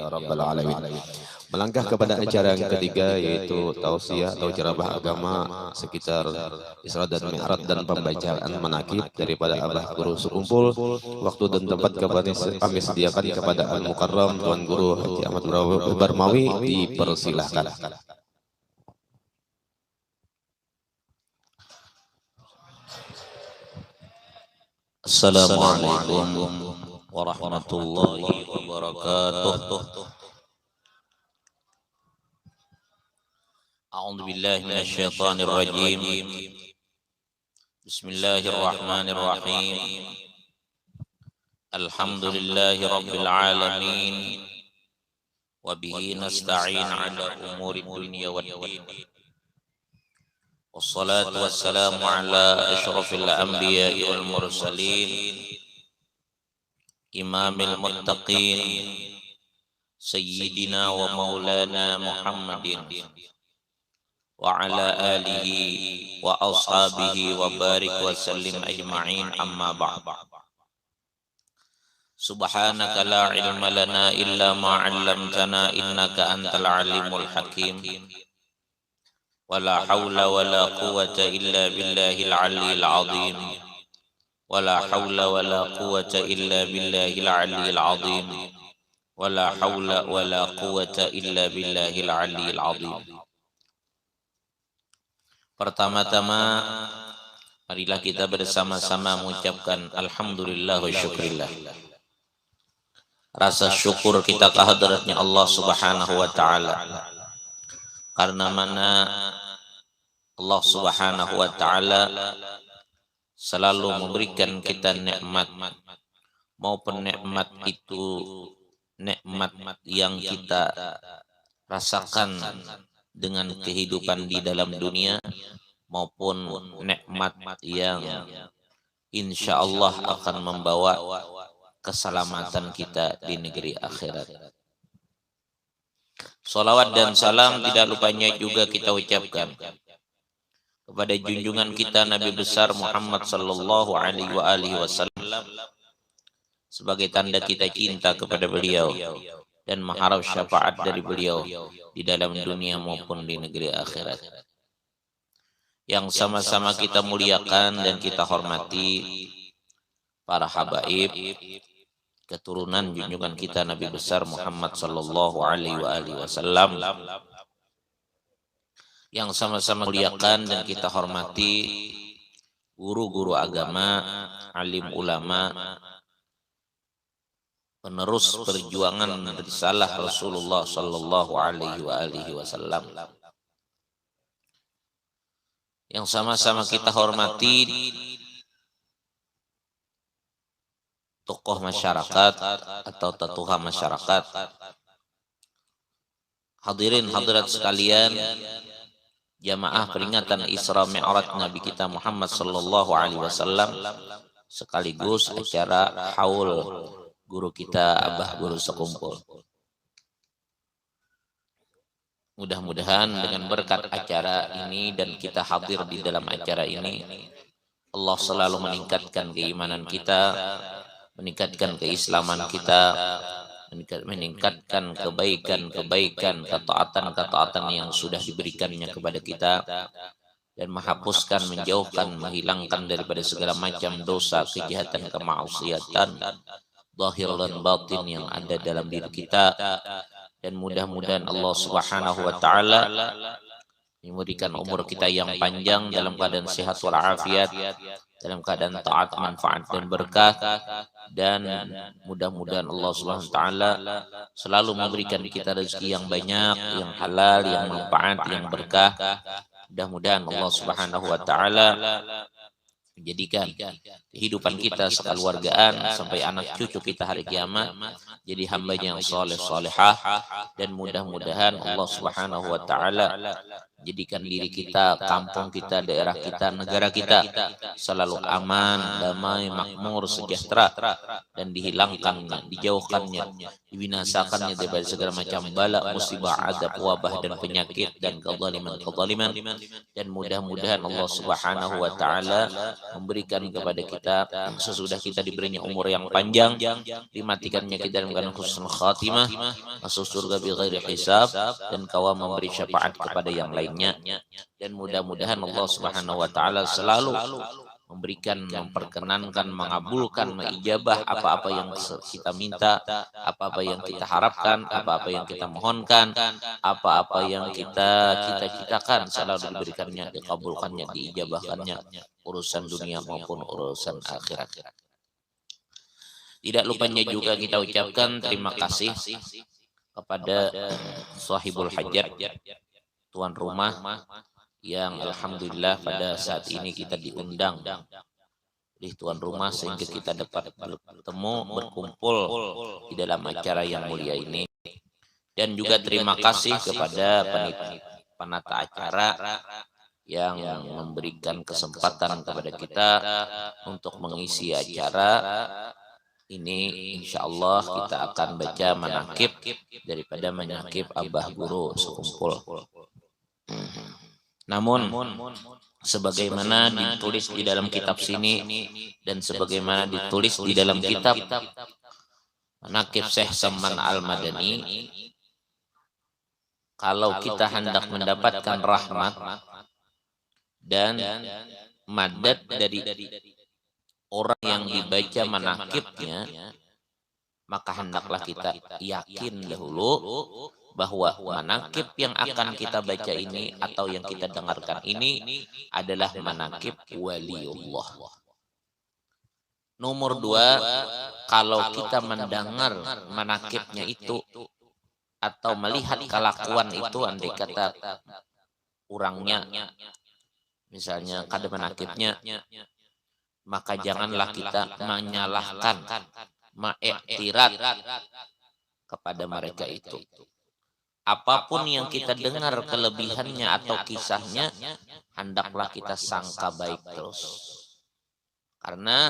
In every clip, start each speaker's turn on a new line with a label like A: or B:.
A: ya rabbal alamin. Melangkah kepada acara yang ketiga, yaitu tausiah atau ceramah agama sekitar Isra dan Mi'raj dan pembacaan manaqib daripada Abah Guru Sekumpul. Waktu dan tempat kami sediakan kepada Al Mukarram Tuan Guru Haji Ahmad Barmawi, dipersilahkan.
B: Assalamualaikum warahmatullahi wabarakatuh. A'udzu billahi minasyaitonir rajim. Bismillahirrahmanirrahim. Alhamdulillahi rabbil alamin. Wa bihi nasta'in 'ala umuri dunya waddin. Wassalatu wassalamu ala asyrafil anbiya'i wal mursalin imamil muttaqin sayyidina wa maulana Muhammadin wa ala alihi wa ashabihi wa barik wa sallim ajma'in, amma ba'd. Subhanaka la ilma lana illa ma 'allamtana innaka antal alimul hakim. Wala haula wala quwwata illa billahil aliyyil azim. Wala haula wala quwwata illa billahil aliyyil azim. Wala haula wala quwwata illa billahil aliyyil azim. Pertama-tama, marilah kita bersama-sama mengucapkan alhamdulillah wa syukrillah. Rasa syukur kita kehadratnya Allah Subhanahu wa taala. Karena mana Allah Subhanahu wa taala selalu memberikan kita nikmat, maupun nikmat itu nikmat yang kita rasakan dengan kehidupan di dalam dunia, maupun nikmat yang insya Allah akan membawa keselamatan kita di negeri akhirat. Salawat dan salam tidak lupanya juga kita ucapkan kepada junjungan kita Nabi besar Muhammad sallallahu alaihi wasallam sebagai tanda kita cinta kepada beliau dan mengharap syafaat dari beliau di dalam dunia maupun di negeri akhirat. Yang sama-sama kita muliakan dan kita hormati para habaib, keturunan junjungan kita Nabi besar Muhammad sallallahu alaihi wasallam, yang sama-sama muliakan dan kita hormati guru-guru agama, alim ulama, penerus perjuangan risalah Rasulullah sallallahu alaihi wasallam, yang sama-sama kita hormati tokoh masyarakat atau tatuha masyarakat. Hadirin hadirat sekalian, jamaah peringatan Isra Mi'raj Nabi kita Muhammad sallallahu alaihi wasallam, sekaligus acara haul guru kita Abah Guru Sekumpul. Mudah-mudahan dengan berkat acara ini dan kita hadir di dalam acara ini, Allah selalu meningkatkan keimanan kita, meningkatkan keislaman kita, meningkatkan kebaikan-kebaikan, ketaatan-ketaatan yang sudah diberikannya kepada kita, dan menghapuskan, menjauhkan, menghilangkan daripada segala macam dosa, kejahatan, kemaksiatan zahir dan batin yang ada dalam diri kita. Dan mudah-mudahan Allah Subhanahu wa taala memberikan umur kita yang panjang dalam keadaan sehat walafiat, dalam keadaan taat, manfaat dan berkah, dan mudah-mudahan Allah Subhanahu wa taala selalu memberikan kita rezeki yang banyak, yang halal, yang manfaat, yang berkah. Mudah-mudahan Allah Subhanahu wa taala menjadikan kehidupan kita sekeluargaan sampai anak cucu kita hari kiamat jadi hamba yang soleh solehah, dan mudah-mudahan Allah Subhanahu wa taala Jadikan diri kita, kampung kita, daerah kita, negara kita selalu aman, damai, makmur, sejahtera, dan dihilangkannya, dijauhkannya, dibinasakannya daripada segala macam bala, musibah, adab, wabah, dan penyakit, dan kezaliman. Dan mudah-mudahan Allah Subhanahu wa Ta'ala memberikan kepada kita sesudah kita diberinya umur yang panjang, dimatikannya kita dalam husnul khatimah, masuk surga bi ghairi hisab, dan kau memberi syafaat kepada yang lainnya. Dan mudah-mudahan Allah Subhanahu wa Ta'ala selalu memberikan, memperkenankan, mengabulkan, mengijabah apa-apa yang kita minta, apa-apa yang kita harapkan, apa-apa yang kita mohonkan, apa-apa yang kita cita-citakan, selalu diberikannya, dikabulkannya, diijabahkannya, urusan dunia maupun urusan akhirat. Tidak lupanya juga kita ucapkan terima kasih kepada sahibul hajat, tuan rumah, yang alhamdulillah pada saat ini kita diundang oleh tuan rumah sehingga kita dapat bertemu, berkumpul di dalam acara yang mulia ini. Dan juga terima kasih kepada penata acara yang memberikan kesempatan kepada kita untuk mengisi acara ini. Insya Allah kita akan baca manakib daripada manakib Abah Guru Sekumpul. Namun sebagaimana ditulis di dalam kitab sini dan sebagaimana ditulis di dalam kitab manakib Syekh Saman Al-Madani, kalau kita hendak mendapatkan rahmat dan madad dari orang yang dibaca manakibnya, maka hendaklah kita yakin dahulu bahwa manakib yang akan kita baca ini atau yang kita dengarkan ini adalah manakib waliullah. Nomor dua, kalau kita mendengar manakibnya itu atau melihat kelakuan itu, andai kata orangnya misalnya kada manakibnya, maka janganlah kita menyalahkan, mengiktirat kepada mereka itu. Apapun yang kita dengar kelebihannya atau kisahnya, hendaklah kita sangka baik terus. Karena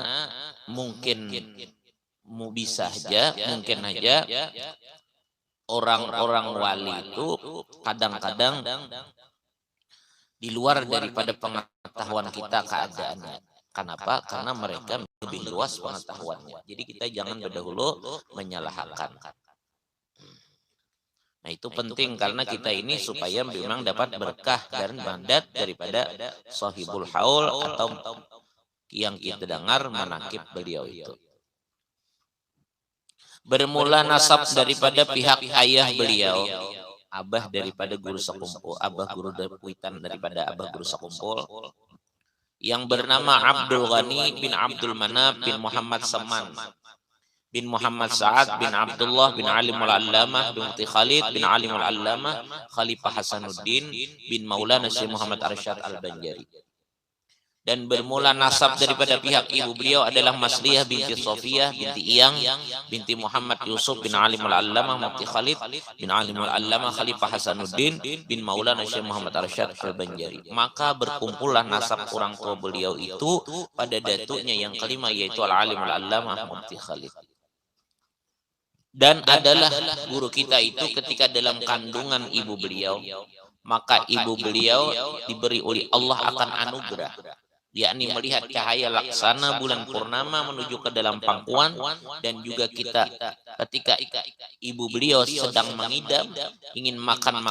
B: mungkin bisa aja, mungkin aja orang-orang wali itu kadang-kadang di luar daripada pengetahuan kita keadaannya. Kenapa? Karena mereka lebih luas pengetahuannya. Jadi kita jangan berdahulu menyalahkan. Nah itu penting karena kita ini supaya memang dapat berkah dan mandat daripada sahibul haul atau yang kita dengar manakib beliau itu. Bermula nasab daripada pihak ayah beliau, abah daripada Guru Sekumpul, abah Guru Dapuitan daripada abah Guru Sekumpul, yang bernama Abdul Ghani bin Abdul Manaf bin Muhammad Saman bin Muhammad Sa'ad bin Abdullah bin Alim al-Allamah bin Mufti Khalid bin Alim al-Allamah Khalifah Hasanuddin bin Maulana Syekh Muhammad Arsyad al-Banjari. Dan bermula nasab daripada pihak ibu beliau adalah Masliyah binti Sofiyah binti Iyang binti Muhammad Yusuf bin Alim al-Allamah Mufti Khalid bin Alim al-Allamah Khalifah Hasanuddin bin Maulana Syekh Muhammad Arsyad al-Banjari. Maka berkumpullah nasab orang tua beliau itu pada datuknya yang kelima, yaitu al-Alim al-Allamah Mufti Khalid. Dan adalah guru kita itu ketika dalam kandungan ibu beliau, maka ibu beliau diberi oleh Allah akan anugerah, yakni melihat cahaya laksana bulan purnama menuju ke dalam pangkuan. Dan juga kita ketika ibu beliau sedang mengidam, ingin makan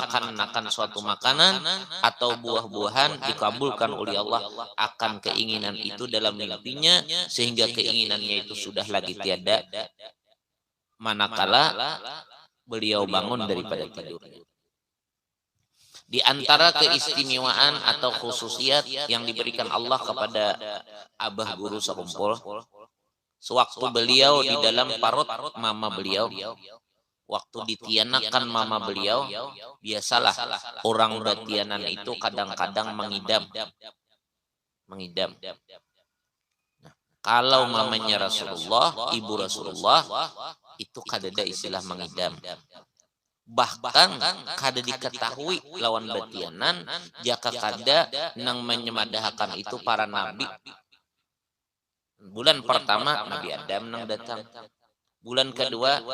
B: suatu makanan atau buah-buahan, dikabulkan oleh Allah akan keinginan itu dalam mimpinya, sehingga keinginannya itu sudah lagi tiada manakala beliau bangun daripada tidurnya. Di antara keistimewaan atau khususiat yang diberikan Allah kepada Abah Guru Sekumpul, sewaktu beliau di dalam parut mama beliau, waktu ditianakan mama beliau, biasalah orang batianan itu kadang-kadang mengidam. Nah, kalau mamanya Rasulullah, ibu Rasulullah, itu kadada istilah mengidam. bahkan kada diketahui lawan batianan jaka kada nang menyemadahakan itu para nabi. Bulan pertama Nabi Adam nang datang, bulan kedua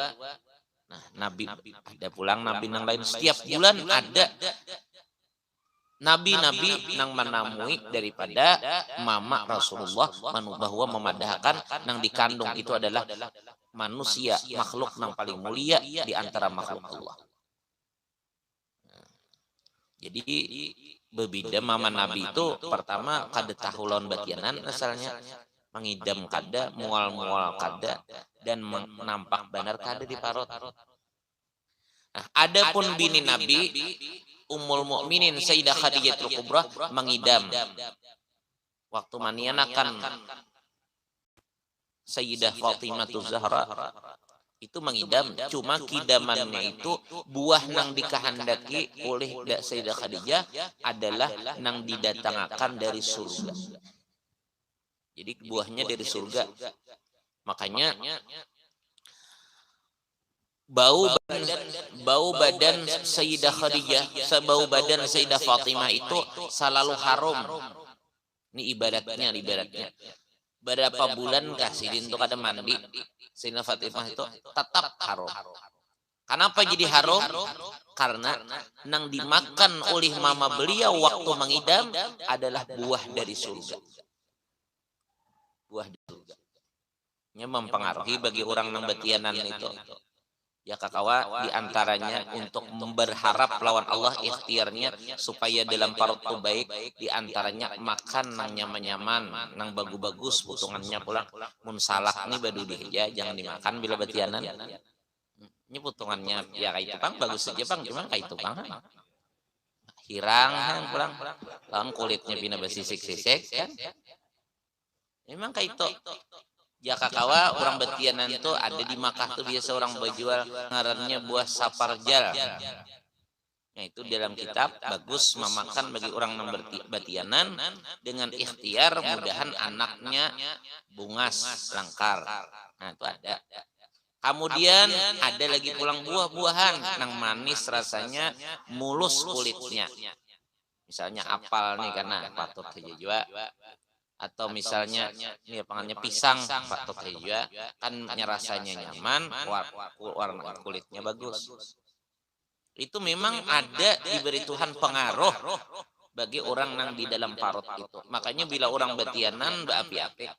B: nah nabi ada pulang nabi nang lain, setiap bulan ada nabi-nabi nang menamui daripada mama Rasulullah bahwa memadahkan nang dikandung itu adalah manusia, makhluk nang paling mulia di antara makhluk Allah. Jadi berbeda mama nabi itu pertama kada tahu lawan batianan asalnya, mengidam kada, mual-mual kada, dan nampak benar kada di parot. Nah, adapun bini nabi Ummul Mukminin Sayyidah Khadijatul Kubra mengidam. Waktu manianakan Sayyidah Fatimah Zahra itu mengidam, cuma kidamannya itu buah nang dikehendaki oleh Sayyidah Khadijah adalah nang didatangkan dari surga. Jadi buahnya dari surga. Makanya bau badan Sayyidah Khadijah, bau badan Sayyidah Fatimah itu selalu harum. Ini ibaratnya. Berapa bulan kasih untuk ada mandi Sayyidah Fatimah itu tetap harum. Kenapa jadi harum? Karena nang dimakan oleh mama beliau waktu mengidam adalah buah dari surga. Buah dari surga. Ini mempengaruhi bagi orang nang batianan itu. Ya kakawa diantaranya untuk berharap lawan Allah ikhtiarnya supaya dalam parut itu baik, diantaranya makan nang nyaman-nyaman, nang bagus-bagus putungannya pulang. Mun salak ini badu dihija jangan dimakan bila batianan. Ini putungannya ya kayak tukang bagus saja bang, cuma kayak tukang hirang yang pulang, lawan kulitnya bina bersisik-sisik kan. Memang kayak itu. Ya kakawa orang batianan itu ada di Makkah tuh biasa orang berjual ngarannya buah saparjal. Nah itu dalam kitab bagus memakan bagi orang yang batianan dengan ikhtiar mudahan anaknya bungas langkar. Nah itu ada. Kemudian ada lagi pulang buah-buahan nang manis rasanya, mulus kulitnya. Misalnya apel nih karena patut saja juga. Atau misalnya ini pangannya pisang patut juga kan rasanya nyaman, warna kulitnya bagus. Itu memang ada diberi Tuhan pengaruh bagi orang yang di dalam parut itu. Makanya bila orang batianan berapi-api.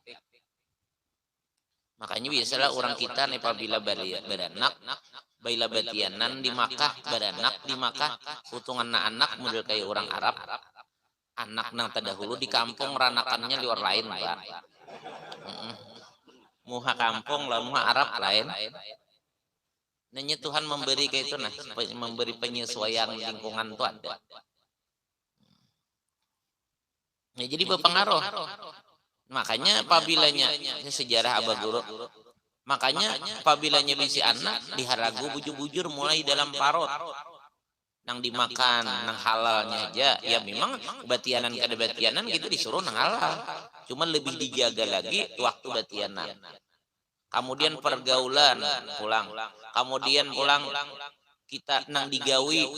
B: Makanya biasalah orang kita nih apabila beranak, bila batianan di Makkah, beranak di Makkah, putungan anak model kayak orang Arab. Anak nang terdahulu di kampung ranakannya luar lain Pak. Muha kampung lah muha Arab lain. Nanya Tuhan memberi kayak itu nah, memberi penyesuaian lingkungan itu ada. Nah, jadi berpengaruh. Makanya apabilanya sejarah Abah Guru. Makanya apabilanya bisi anak diharagu bujur-bujur mulai dalam parut. Nang dimakan, nang halalnya aja. Ya memang batianan kada batianan gitu disuruh nang halal. Cuma lebih dijaga lagi waktu batianan. Kemudian pergaulan pulang. Kemudian pulang kita nang digawi.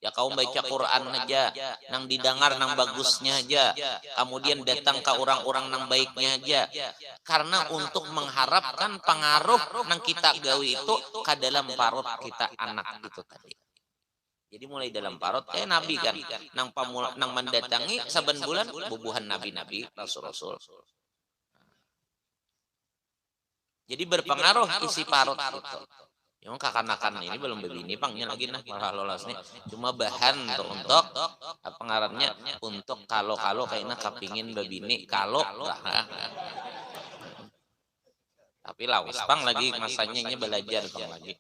B: Ya kau baca Quran aja, nang didengar nang bagusnya aja. Kemudian datang ke orang-orang nang baiknya aja. Karena untuk mengharapkan pengaruh nang kita gawi itu ke dalam parut kita anak itu tadi. Jadi mulai dalam parut kayak nabi kan, nang mendatangi saben bulan bubuhan nabi-nabi, rasul-rasul. Jadi berpengaruh isi parut itu. Yang kakanakan ini belum begini pangnya lagi nah malah lolos nih. Cuma bahan untuk pengarannya untuk kalau kayaknya kepingin babini kalau tapi lawas pang lagi masanya ini belajar pang lagi.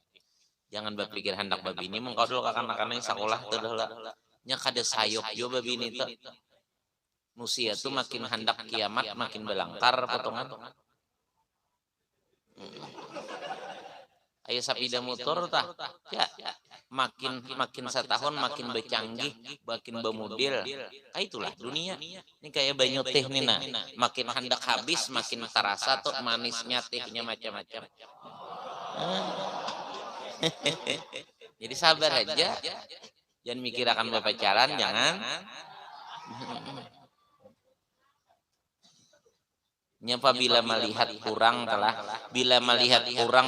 B: Jangan berpikir hendak babini mengkau dulu kakak-kakaknya sekolah tuh lah. Nya kada sayop jo babini tuh. Manusia tuh makin hendak kiamat makin belangkar potongan. Ayo sapida motor tah. Ya, makin setahun makin bercanggih, makin bermodel. Itulah dunia. Ini kayak banyu teh nih nah. Makin hendak habis makin terasa tuh manisnya tehnya macam-macam. Jadi sabar aja. Jangan mikir akan berpacaran, jangan. Nyapa bila melihat kurang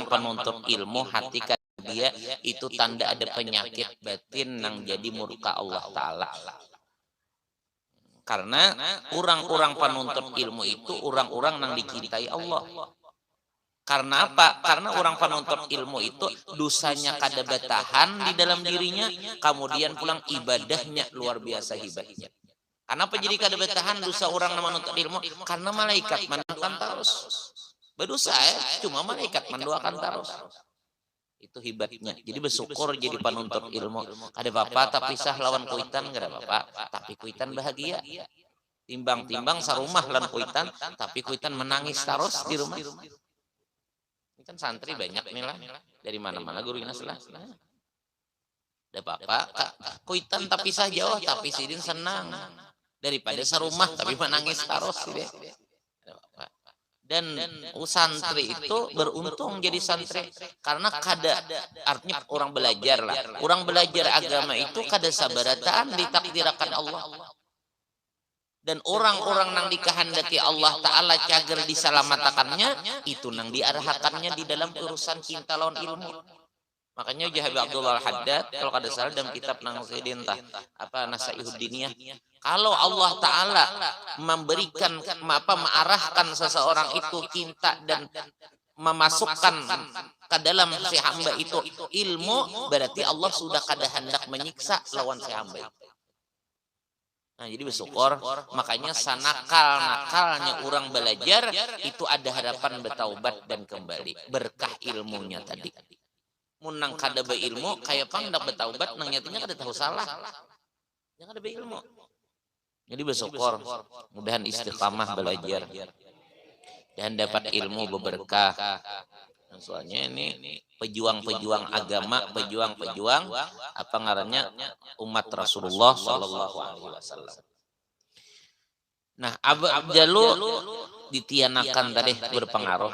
B: penuntut ilmu hati dia itu tanda ada penyakit batin yang jadi murka Allah Ta'ala. Karena orang-orang penuntut ilmu itu orang-orang yang dicintai Allah. Karena apa? Karena orang penuntut ilmu itu dosanya kada bertahan di dalam dirinya, kemudian pulang ibadahnya luar biasa hebatnya. Kenapa jadi kada bertahan dosa orang yang menuntut ilmu? Karena malaikat mendoakan terus. Berdosa cuma malaikat mendoakan terus. Itu hebatnya. Jadi bersyukur jadi penuntut ilmu. Ada apa-apa tapi sah lawan kuitan enggak ada apa-apa. Tapi kuitan bahagia. Timbang-timbang sarumah lawan kuitan, tapi kuitan menangis terus di rumah. Ini kan santri banyak nih lah. Dari mana-mana gurunya salah. Ada apa-apa. Kuitan tapi sah jauh, tapi sidin senang. Daripada sarumah tapi menangis terus deh. Dan santri itu beruntung jadi santri karena kada artinya orang belajar lah. Orang belajar agama itu kada sabarataan ditakdirakan Allah. Dan orang-orang nang dikehendaki Allah Ta'ala cager disalamatakannya itu nang diarahkannya di dalam urusan cinta lawan ilmu. Makanya Habib Abdullah Al-Haddad kalau kada salah dalam kitab nang Sayyidin apa Nasaihuddiniyah, kalau Allah Ta'ala memberikan mengarahkan seseorang itu cinta dan memasukkan ke dalam si hamba itu ilmu, berarti Allah sudah kada hendak menyiksa lawan si hamba itu. Nah, jadi bersyukur, makanya sanakal-nakalnya orang belajar itu ada harapan bertaubat dan kembali berkah ilmunya tadi. Munang kada beilmu kayak pang ndak bertaubat nang nyatinya kada tahu salah. Yang kada beilmu. Jadi bersyukur, mudahan istiqamah belajar dan dapat ilmu berberkah. Nah, soalnya ini pejuang-pejuang agama, pejuang-pejuang apa ngarannya umat Rasulullah Sallallahu Alaihi Wasallam. Nah, Abjalu ditianakan tadi berpengaruh.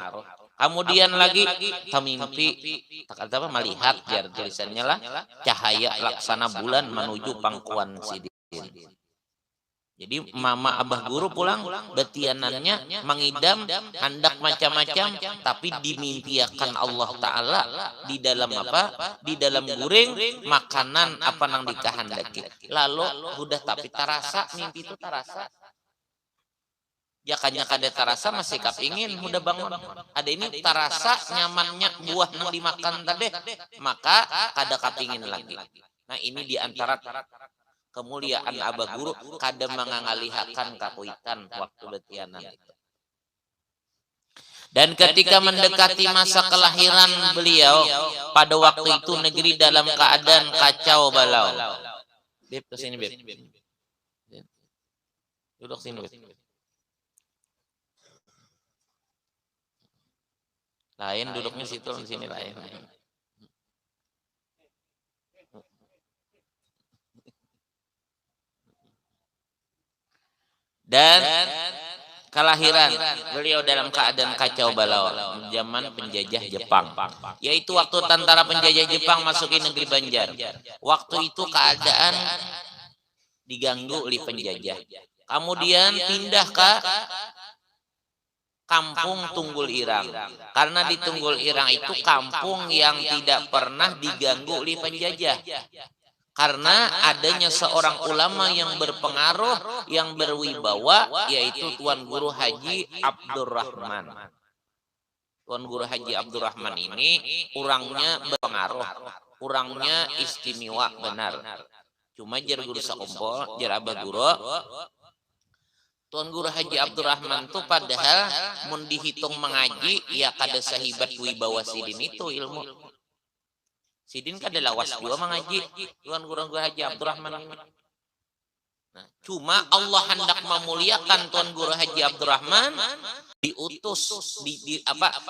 B: Kemudian lagi mimpi, kata apa melihat biar tulisannya lah cahaya laksana bulan menuju pangkuan Sidin. Jadi mama abah guru pulang betianannya mengidam hendak macam-macam tapi dimimpiakan Allah Ta'ala di dalam apa? Di dalam guring makanan apa nang dikehendaki. Lalu udah tapi tarasa mimpi itu tarasa. Ya kanya kada tarasa masih kepingin udah bangun. Ada ini tarasa nyamannya buah yang dimakan tadi maka kada kepingin lagi. Nah ini diantara kemuliaan abah guru kada mengalihakan kakuitan waktu betianan itu. Dan ketika mendekati masa kelahiran beliau pada waktu itu negeri dalam keadaan kacau balau. Beb kesini beb. Duduk sini beb. Lain duduknya situ di sini lain. Dan kelahiran beliau dalam keadaan kacau balau zaman penjajah Jepang, yaitu waktu tentara penjajah Jepang masuki negeri Banjar. Waktu itu keadaan diganggu oleh penjajah. Kemudian pindah ke kampung Tunggul Irang. Karena di Tunggul Irang itu kampung yang tidak pernah diganggu oleh penjajah. Karena adanya seorang ulama yang berpengaruh, yang berwibawa, yaitu Tuan Guru Haji Abdurrahman. Tuan Guru Haji Abdurrahman ini orangnya berpengaruh, orangnya istimewa benar. Cuma jar guru sakumpul, jar abah guru, Tuan Guru Haji Abdurrahman itu padahal mun dihitung mengaji ya kada sahibat wibawa Sidin itu ilmu. Sidin kada lawas juga mengaji Tuan Guru Haji Abdurrahman ini. Nah, cuma Allah hendak memuliakan Tuan Guru Haji Abdurrahman, diutus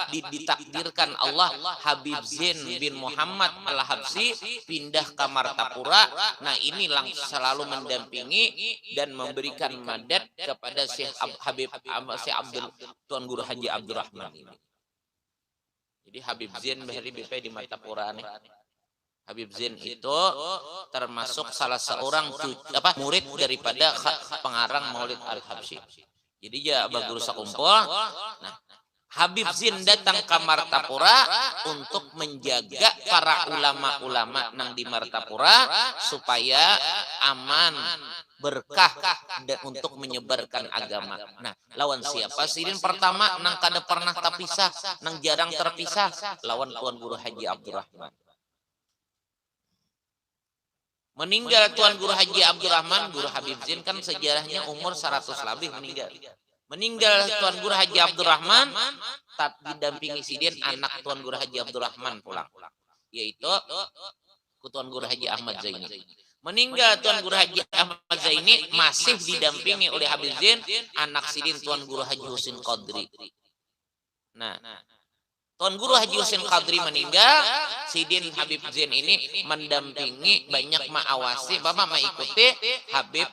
B: ditakdirkan Allah Habib Zain bin Muhammad Al-Habsyi pindah ke Martapura. Nah, ini selalu mendampingi dan memberikan madad kepada Syekh Tuan Guru Haji Abdurrahman ini. Jadi Habib Zain bahari BP di Martapura nih. Habib Zain itu termasuk salah seorang murid daripada pengarang Maulid Al-Habsyi. Jadi ya Abah Guru sakumpul. Nah, Habib Zain datang ke Martapura untuk menjaga para ulama-ulama nang di Martapura supaya aman, berkah dan untuk menyebarkan agama. Nah, lawan siapa sidin pertama nang kada pernah terpisah, nang jarang terpisah, lawan Tuan Guru Haji Abdurrahman. Meninggal Tuan Guru Haji Abdurrahman, Guru Habib Zain kan sejarahnya umur 100 lebih meninggal. Meninggal Tuan Guru Haji Abdurrahman, tak didampingi sidin anak Tuan Guru Haji Abdurrahman pulang, yaitu Tuan Guru Haji Ahmad Zaini. Meninggal Tuan Guru Haji Ahmad Zaini masih didampingi oleh Habib Zain, anak sidin Tuan Guru Haji Husin Qadri. Nah, Tuan Guru Haji Husin Qadri meninggal, sidin Habib Zain ini mendampingi, banyak mengawasi, bapak mengikuti Habib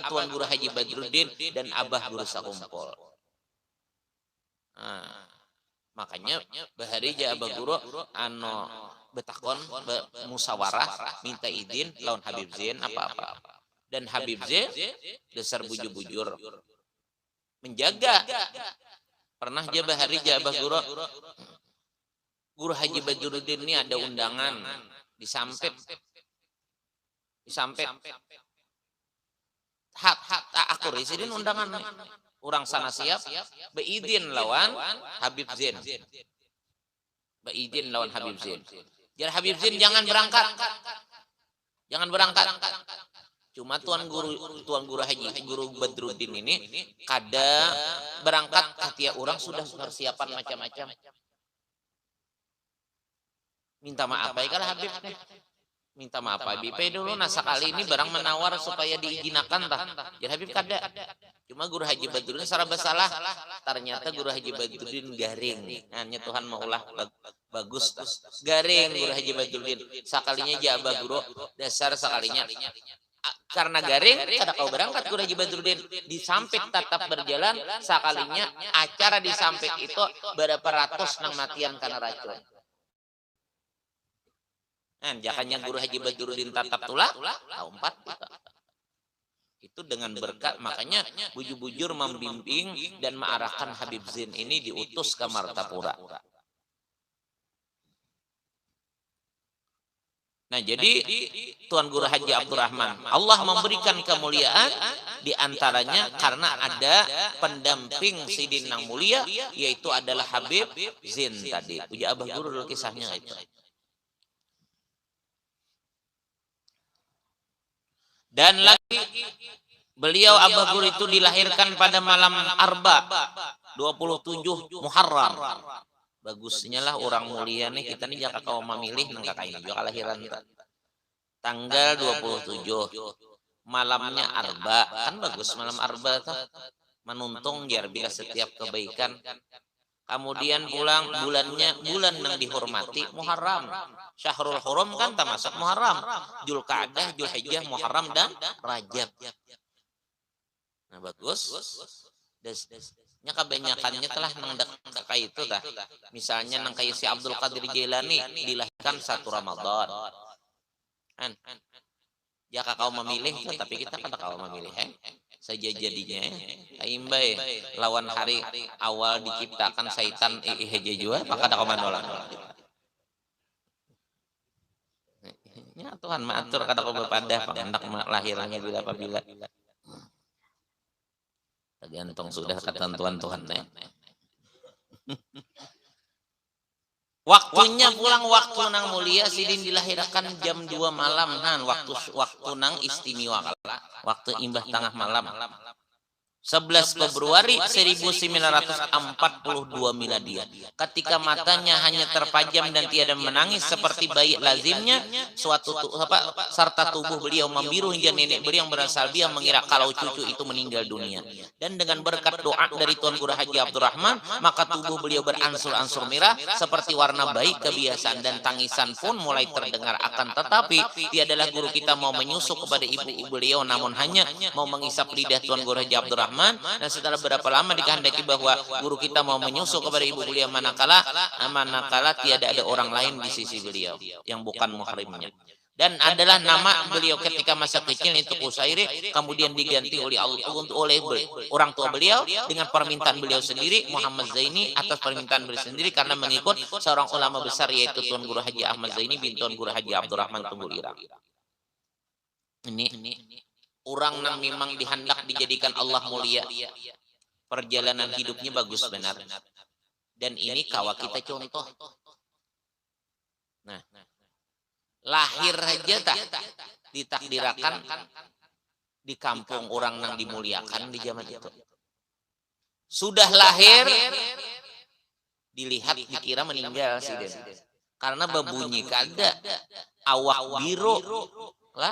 B: Tuan Guru Haji Badruddin dan Abah Guru sakumpul. Nah, makanya bahari ja Abah Guru betakon musawarah minta izin lawan Habib Zain apa-apa. Dan Habib Zain dasar bujur-bujur menjaga. Pernah ja bahari ja Abah Guru Haji Badruddin ini ada undangan disampet. Hak aku residin undangan orang sana siap beizin lawan Habib Zain. Beizin lawan Habib Zain. Jar Habib Zain jangan berangkat. Jangan berangkat. Cuma Tuan Guru Haji Guru Badruddin ini kada berangkat, katia orang sudah persiapan macam-macam. Minta maaf baik kalau Habib minta maaf Habib dulu nasa kali ini barang menawar supaya diizinakan tah. Jadi Habib kada. Cuma Guru Haji Badruddin secara bersalah. Ternyata Guru Haji Badruddin garing. Hanya Tuhan maulah bagus tah. Garing Guru Haji Badruddin. Sakalinya Abah Guru dasar sakalinya. Karena garing kada kau berangkat Guru Haji Badruddin, disampit tetap berjalan, sakalinya acara disampit itu berapa ratus nang matian karena racun. Jangannya Guru Haji Badruddin tatap tulak, tahun 4 itu dengan berkat, makanya bujur-bujur membimbing dan mengarahkan Habib Zain ini diutus ke Martapura. Nah, jadi Tuan Guru Haji Abdurrahman, Allah memberikan kemuliaan diantaranya karena ada pendamping sidin nang mulia, yaitu adalah Habib Zain tadi. Puja Abah Guru dulu kisahnya itu. Dan lagi beliau Abah Guru itu dilahirkan pada malam Arba 27 Muharram. Bagusnya lah orang mulia nih kita nih jaka kau memilih nang kakak ini juga kelahiran tanggal 27 malamnya Arba, kan bagus malam Arba tuh menuntung biar bila setiap kebaikan. Kemudian pulang bulan yang dihormati Muharram. Syahrul Hurum kan termasuk Muharram. Dzulqa'dah, Dzulhijjah, Muharram dan Rajab. Nah bagus. Nya kebanyakannya telah nang kayak itu tah. Misalnya nang kayak si Abdul Qadir Jailani dilahirkan 1 Ramadan. Kan? Jaka kau memilih, tapi kita kan kau memilih saja jadinya aimbai lawan hari awal diciptakan syaitan jua maka ada komandolan ya Tuhan mengatur kata kau berpadah hendak lahirnya bila apabila tergantung sudah ketentuan Tuhan waktunya pulang waktu nang mulia sidin dilahirkan jam 2 malam waktu nang istimewa kala waktu imbah tengah malam 11 Februari 1942 miladiah. Ketika matanya hanya terpajam dan tiada menangis seperti bayi lazimnya, serta tubuh beliau membiru hingga nenek beliau yang berasal dia mengira kalau cucu itu meninggal dunia. Dan dengan berkat doa dari Tuan Guru Haji Abdurrahman, maka tubuh beliau beransur-ansur merah seperti warna bayi kebiasaan dan tangisan pun mulai terdengar. Akan tetapi tiadalah guru kita mau menyusup kepada ibu beliau, namun hanya mau mengisap lidah Tuan Guru Haji Abdurrahman Abdurrahman, dan setelah berapa lama dikehendaki bahwa guru kita mau menyusul kepada ibu beliau manakala tiada ada orang lain di sisi beliau yang bukan muhrimnya. Dan adalah nama beliau ketika masa kecil itu Qusairi, kemudian diganti oleh orang tua beliau dengan permintaan beliau sendiri Muhammad Zaini, atas permintaan beliau sendiri karena mengikut seorang ulama besar yaitu Tuan Guru Haji Ahmad Zaini bin Tuan Guru Haji Abdurrahman Tunggul Irang. Ini orang yang memang dihendak dijadikan Allah mulia, perjalanan hidupnya bagus benar, dan ini kawa kita contoh. Nah, lahir aja tak ditakdirakan di kampung orang yang dimuliakan di zaman itu. Sudah lahir dilihat dikira meninggal sih dia. Karena babunyi kada, awak biru lah,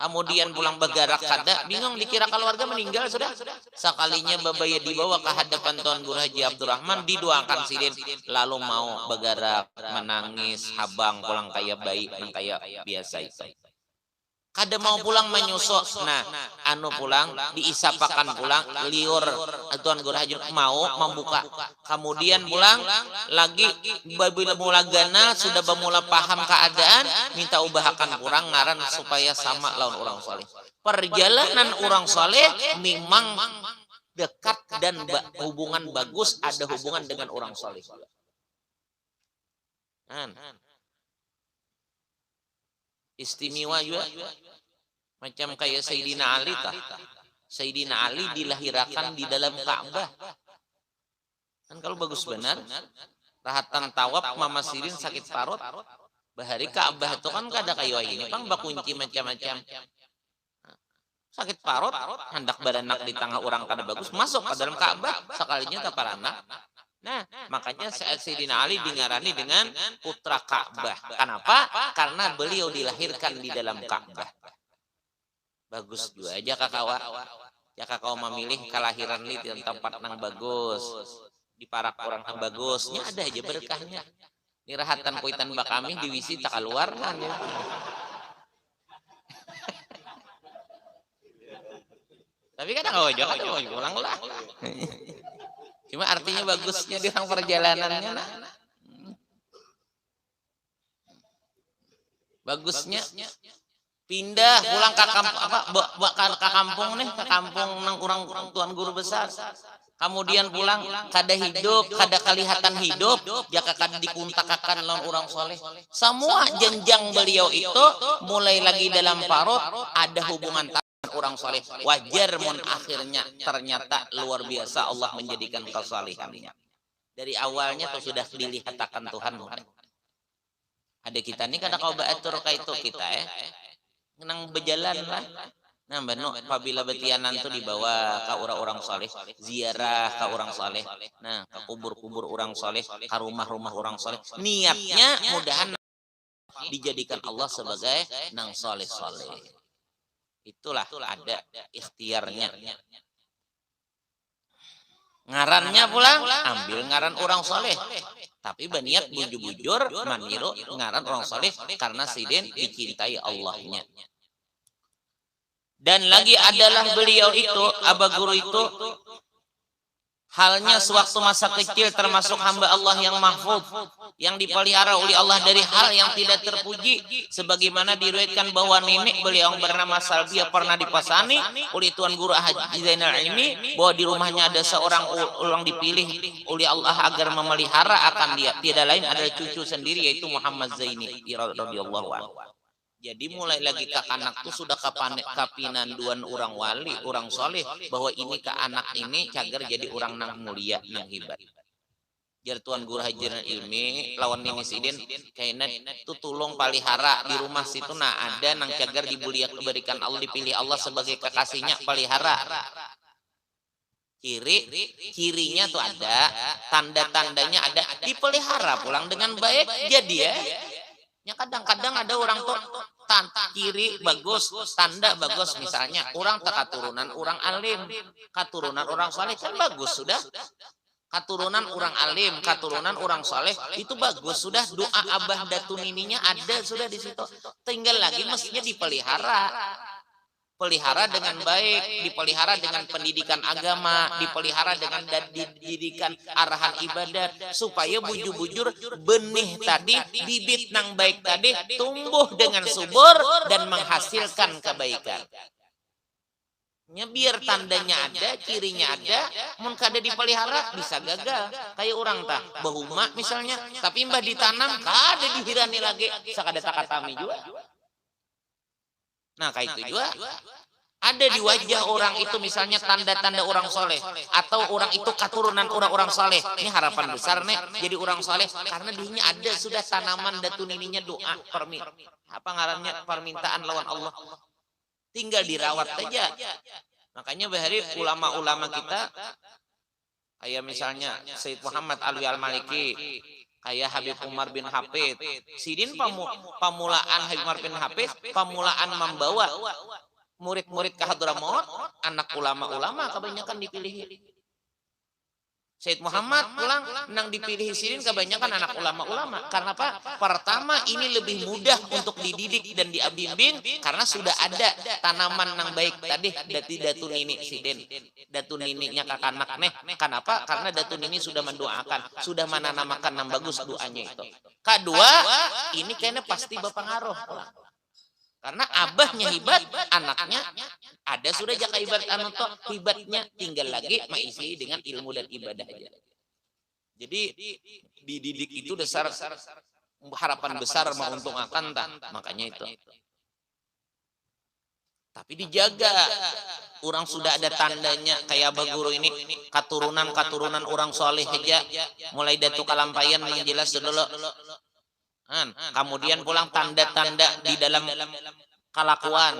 B: kemudian pulang bergerak kada, bingung dikira keluarga meninggal sudah. Sekalinya babaya dibawa ke hadapan Tuan Guru Haji Abdurrahman, didoakan sidin, lalu mau bergerak, menangis, habang pulang kayak bayi, kayak biasa itu. Kada mau pulang menyusuk, nah anu pulang diisapakan pulang liur Tuan Guru Haji mau membuka, kemudian pulang lagi babila mula ganal sudah bermula paham keadaan, minta ubahakan kurang ngaran supaya sama lawan orang soleh. Perjalanan orang soleh memang dekat dan hubungan bagus, ada hubungan dengan orang soleh. Istimewa juga macam kayak Sayyidina Ali tah. Sayyidina Ali dilahirkan di dalam Ka'bah. Kan kalau bagus benar, rahatan tawaf Mama Sirin sakit parut, bahari Ka'bah itu kan kada kayak ini, pang bakunci macam-macam. Sakit parut, hendak beranak di tengah orang kada bagus, masuk ke dalam Ka'bah, sekalinya tak paranak. Nah, makanya Sayyidina Ali dingarani dengan putra Ka'bah. Kenapa? Karena beliau dilahirkan di dalam Ka'bah. Bagus juga aja kakawa. Ya kakawa memilih kelahiran di tempat yang bagus. Di parak orang yang bagusnya ada aja berkahnya. Ini rahatan kuitan bakami diwisi tak keluar kan ya. Tapi kadang kau aja kadang mau pulang lah. Cuma artinya bagusnya di orang perjalanannya nah. Bagusnya pindah pulang ke kampung ke kampung nih, ke kampung nang orang Tuan Guru besar. Kemudian pulang kada hidup, kada kelihatan hidup, jaka kada dipuntakakan lawan orang soleh. Semua jenjang beliau itu mulai lagi dalam parut ada hubungan orang soleh. Wajar mun akhirnya ternyata luar biasa Allah menjadikan kesalehannya. Dari awalnya tuh sudah dilihat akan Tuhan. Ada kita nih kada kau baatur kayak itu kita nang berjalan lah. Nah banu apabila betianan tuh dibawa ke orang-orang soleh, ziarah ke orang soleh, nah ke kubur-kubur orang soleh, ke rumah-rumah orang soleh. Niatnya mudahan dijadikan Allah sebagai nang soleh-soleh. Itulah ada ikhtiarnya. Ngarannya pulang ambil ngaran orang soleh, tapi berniat bujur-bujur maniru ngaran orang soleh karena sidin dicintai Allahnya. Dan lagi adalah beliau itu Abah Guru itu halnya sewaktu masa kecil termasuk hamba Allah yang mahfud, yang dipelihara oleh Allah dari hal yang tidak terpuji, sebagaimana diriwayatkan bahwa nenek beliau yang bernama Salbia pernah dipasani oleh Tuan Guru Haji Zainal Ilmi bahwa di rumahnya ada seorang orang dipilih oleh Allah agar memelihara akan dia, tiada lain adalah cucu sendiri yaitu Muhammad Zaini radhiyallahu anhu. Jadi mulai lagi ke anak tuh sudah kapinanduan orang wali, orang soleh, bahwa ini ke anak ini cagar jadi orang nang mulia, nang hebat. Jar Tuan Guru Haji Ilmi lawan Nini Sidin kayaknya itu tulung palihara di rumah situ, nah ada nang cagar diberikan Allah, dipilih Allah sebagai kekasihnya palihara. Cirinya tuh ada, tanda-tandanya ada, dipelihara pulang dengan baik. Jadi ya kadang-kadang ada orang tuh ciri bagus, tanda bagus, misalnya orang tak keturunan orang alim, keturunan orang soleh kan bagus sudah. Keturunan orang alim, keturunan orang soleh itu bagus sudah. Doa abah datu nininya ada sudah di situ. Tinggal lagi mestinya dipelihara. pelihara dengan baik, dipelihara dengan pendidikan agama, dipelihara dengan didikan arahan ibadah, supaya bujur-bujur benih tadi, bibit nang baik tadi tumbuh dengan subur dan menghasilkan kebaikan. Biar tandanya ada, cirinya ada, mun kada dipelihara bisa gagal. Kayak orang tah, bahuma misalnya, tapi mbah ditanam kada dihirani lagi, sakada takatami juga. Nah, kayak itu juga ada di wajah orang itu misalnya tanda-tanda orang soleh, atau orang itu keturunan orang-orang soleh. Ini harapan besar nih jadi orang soleh, karena dinya ada sudah tanaman datu nininya doa permintaan lawan Allah, tinggal dirawat saja. Makanya bahari ulama-ulama kita kayak misalnya Sayyid Muhammad Alwi Al-Maliki, kayak Habib Umar bin Hafid, sidin pamulaan Habib Umar bin Hafid, pamulaan membawa murid-murid ke Hadramaut, anak ulama-ulama kebanyakan dipilih. Sayyid Muhammad pulang nang dipilih sidin kebanyakan anak ulama-ulama. Karena apa? Pertama, ini lebih mudah untuk dididik dan dibimbing karena sudah ada tanaman nang baik tadi datu nini sidin. Datu nininya kakanak neh. Kenapa? Karena datu nini sudah mendoakan, sudah menanamakan nang bagus doanya itu. Kedua, ini kayaknya pasti berpengaruh. Karena abahnya hibat, anaknya ada sudah jaka hibat anoto, hibatnya tinggal lagi mengisi dengan ilmu dan ibadah aja. Jadi dididik itu dasar harapan besar menguntungkan tak, makanya itu. Tapi dijaga, orang sudah ada tandanya kayak Abah Guru ini keturunan orang soleh aja, mulai datu kalampayan menjelas dulu. Kemudian pulang tanda-tanda di dalam kelakuan,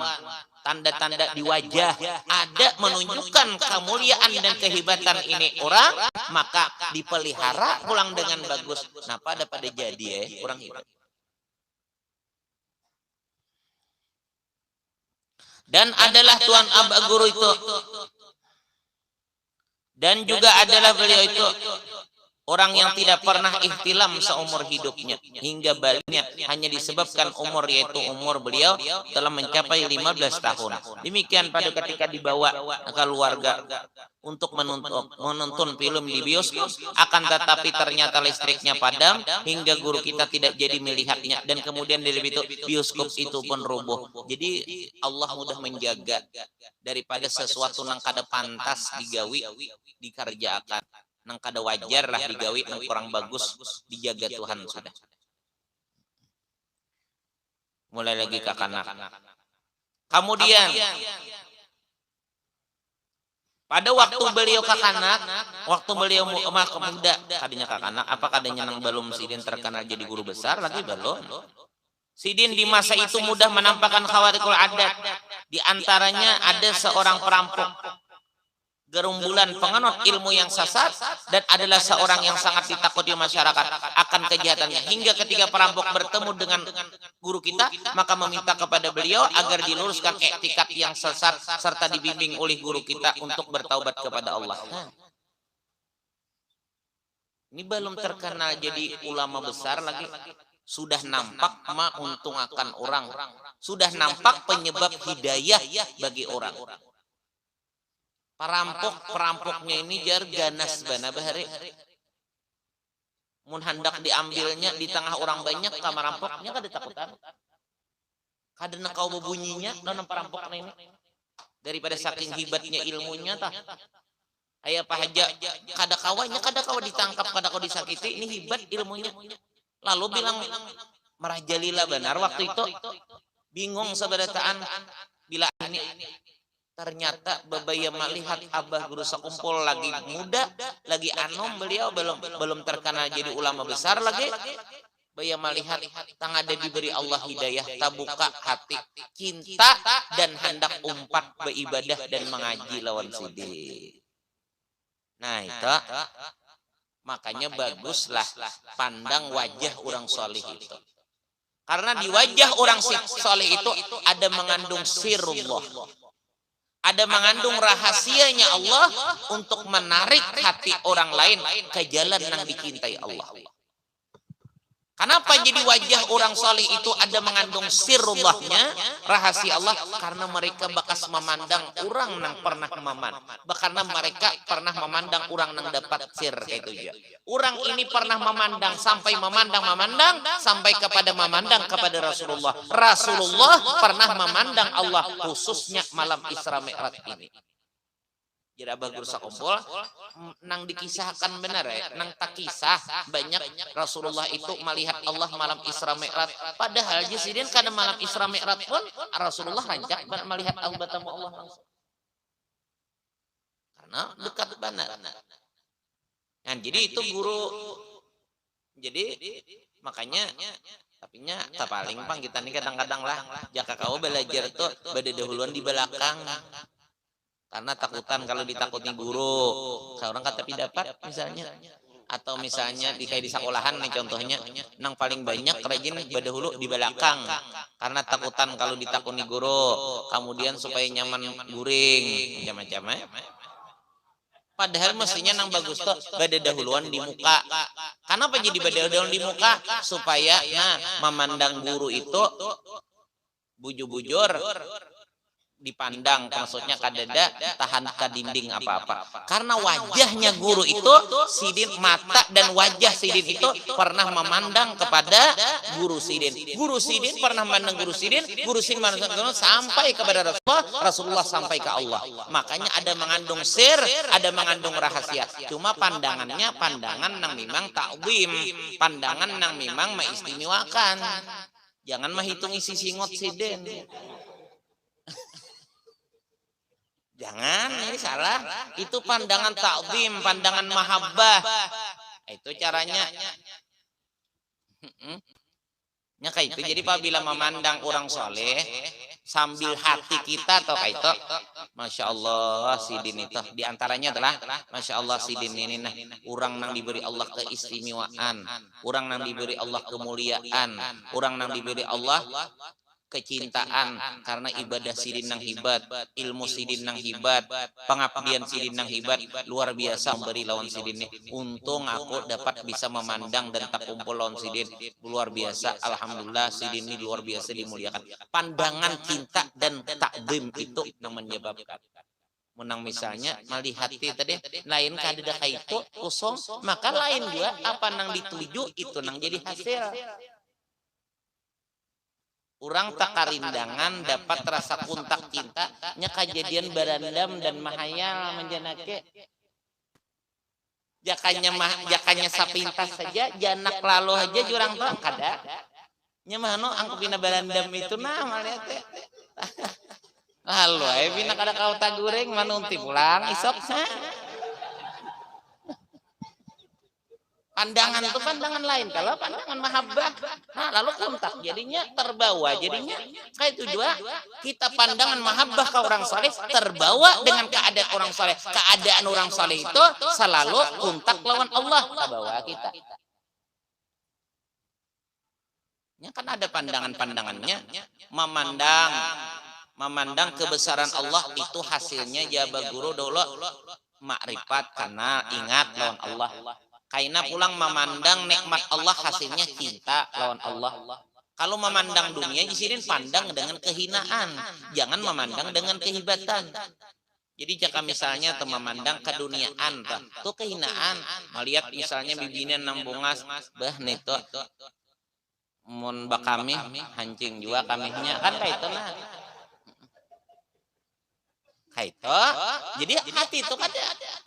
B: tanda-tanda di wajah ada menunjukkan kemuliaan dan kehebatan ini orang, maka dipelihara pulang dengan bagus. Nah, pada jadi orang itu. Dan adalah Tuan Abah Guru itu, dan juga adalah beliau itu orang yang tidak pernah ihtilam seumur hidupnya, hingga baliknya hanya disebabkan umur, yaitu umur beliau telah mencapai 15 tahun. Demikian pada ketika dibawa ke keluarga untuk menonton film di bioskop, akan tetapi ternyata listriknya padam hingga guru kita tidak jadi melihatnya, dan kemudian dari itu bioskop itu pun roboh. Jadi Allah mudah menjaga daripada sesuatu yang kada pantas digawi dikerjakan, nang kada wajar lah digawi nang kurang bagus, dijaga Tuhan sudah. Mulai lagi kakanak. Kemudian pada waktu beliau kakanak, waktu beliau muda, kadinya kakanak, apa kadanya nang belum sidin terkenal jadi guru besar lagi belum. Sidin di masa itu mudah menampakkan khawarikul adat. Di antaranya ada seorang perampok gerumbulan penganut ilmu yang sesat, dan adalah seorang yang sangat ditakuti masyarakat akan kejahatannya. Hingga ketika perampok bertemu dengan guru kita, maka meminta kepada beliau agar diluruskan etikat yang sesat serta dibimbing oleh guru kita untuk bertaubat kepada Allah. Ini belum terkenal jadi ulama besar lagi, sudah nampak menguntungkan orang, sudah nampak penyebab hidayah bagi orang. Perampoknya ini jar ganas bana bahari. Mun hendak diambilnya di tengah orang banyak, kamar rampoknya kada takutan. Kada nakau bebunyinya dalam perampoknya ini. Daripada saking hebatnya ilmunya tah. Aya pahaja kada kawa ditangkap, kada kawa disakiti, ini hebat ilmunya. Lalu bilang merajalila benar waktu itu. Bingung sabarataan bila ini ternyata babaya melihat Abah Guru Sekumpul lagi muda, lagi anom, beliau belum terkenal jadi ulama besar lagi. Baya melihat tang ada diberi Allah hidayah, tabuka hati cinta dan hendak umpat beribadah dan mengaji lawan sidi. Nah itu makanya baguslah pandang wajah orang soleh itu. Karena di wajah orang soleh itu ada mengandung sirullah. Ada mengandung rahasianya Allah untuk menarik hati orang lain ke jalan yang dicintai Allah. Kenapa jadi wajah orang soleh itu ada mengandung sirullahnya, rahasia Allah? Karena mereka bekas memandang orang nang pernah karena mereka pernah memandang orang nang dapat sir kayak itu ya. Orang ini pernah memandang sampai memandang sampai kepada memandang kepada Rasulullah. Rasulullah pernah memandang Allah khususnya malam Isra Mi'raj ini. Jadi Abah Guru sakumpul nang dikisahkan benar ya, nang tak kisah banyak Rasulullah itu melihat Allah malam Isra Mi'raj. Padahal jisidin kada malam Isra Mi'raj pun Rasulullah rancak melihat Allah langsung. Karena dekat benar. Nah, jadi itu guru. Jadi makanya tapinya tak paling pang kita nih kadang-kadang lah jaka kau belajar tuh pada dahuluan di belakang. Karena takutan kalau ditakuti guru, seorang kata tapi dapat misalnya. Atau misalnya di kayak di sekolahan nih contohnya, nang paling banyak rajin badahulu di belakang. Karena takutan kalau ditakuti guru, kemudian supaya nyaman guring, macam-macam. Padahal mestinya nang bagus tuh badahuluan di muka. Kenapa jadi badahuluan di muka? Supaya memandang guru itu bujur-bujur dipandang, maksudnya kadada tahan ke dinding apa-apa. Karena wajahnya guru itu sidin, mata dan wajah sidin itu pernah memandang kepada guru sidin. Guru sidin pernah memandang guru sidin memandang sampai kepada Rasulullah sampai ke Allah. Makanya ada mengandung sir, ada mengandung rahasia. Cuma pandangannya pandangan nang memang ta'zim, pandangan nang memang mengistimewakan. Jangan menghitung isi singot sidin. Jangan, ini salah. Itu pandangan ta'zim, pandangan mahabbah. Itu caranya. Kayak itu. Jadi apabila memandang orang soleh sambil hati kita atau kayak itu, masya Allah sidin itu diantaranya adalah masya Allah sidin ini nah orang nang diberi Allah keistimewaan, orang nang diberi Allah kemuliaan, orang nang diberi Allah kecintaan karena ibadah sidin nang hibat, ilmu sidin nang hibat, pengabdian sidin nang hibat, luar biasa memberi lawan sidin ini. Untung aku dapat bisa memandang dan tak kumpul lawan sidin, luar biasa. Alhamdulillah sidin ini luar biasa dimuliakan. Pandangan cinta dan takdim itu yang menyebabkan. Menang misalnya melihat tadi lain kadeda itu kosong, maka lain juga apa nang dituju itu nang jadi hasil. Orang tak karindangan dapat rasa kuntak cinta nya kejadian barandam dan mahayal menjanake. Jakanya sapintas saja janak lalu aja jurang tuh kada. Nya mano angku pina barandam itu nah malihat teh. Lalu pina kada kau tagureng manunti pulang isok. Pandangan itu pandangan lain. Kalau pandangan mahabbah, nah lalu kontak jadinya terbawa. Jadinya kayak itu dua. Kita pandangan mahabbah ke orang soleh terbawa dengan keadaan orang soleh. Keadaan orang soleh itu selalu kontak lawan Allah. Terbawa kita. Ya kan ada pandangan-pandangannya. Memandang kebesaran Allah itu hasilnya jaba guru dulu makrifat karena ingat lawan Allah. Kaina pulang memandang nikmat Allah hasilnya cinta lawan Allah. Kalau memandang dunia jisirin pandang dengan kehinaan, jangan memandang dengan kehebatan. Jadi jika misalnya memandang keduniaan tuh kehinaan, melihat misalnya bibinya nambungas, bah neto mun bakami hancing juga kamihnya kan kayak itu nah. Kaito, jadi hati itu kan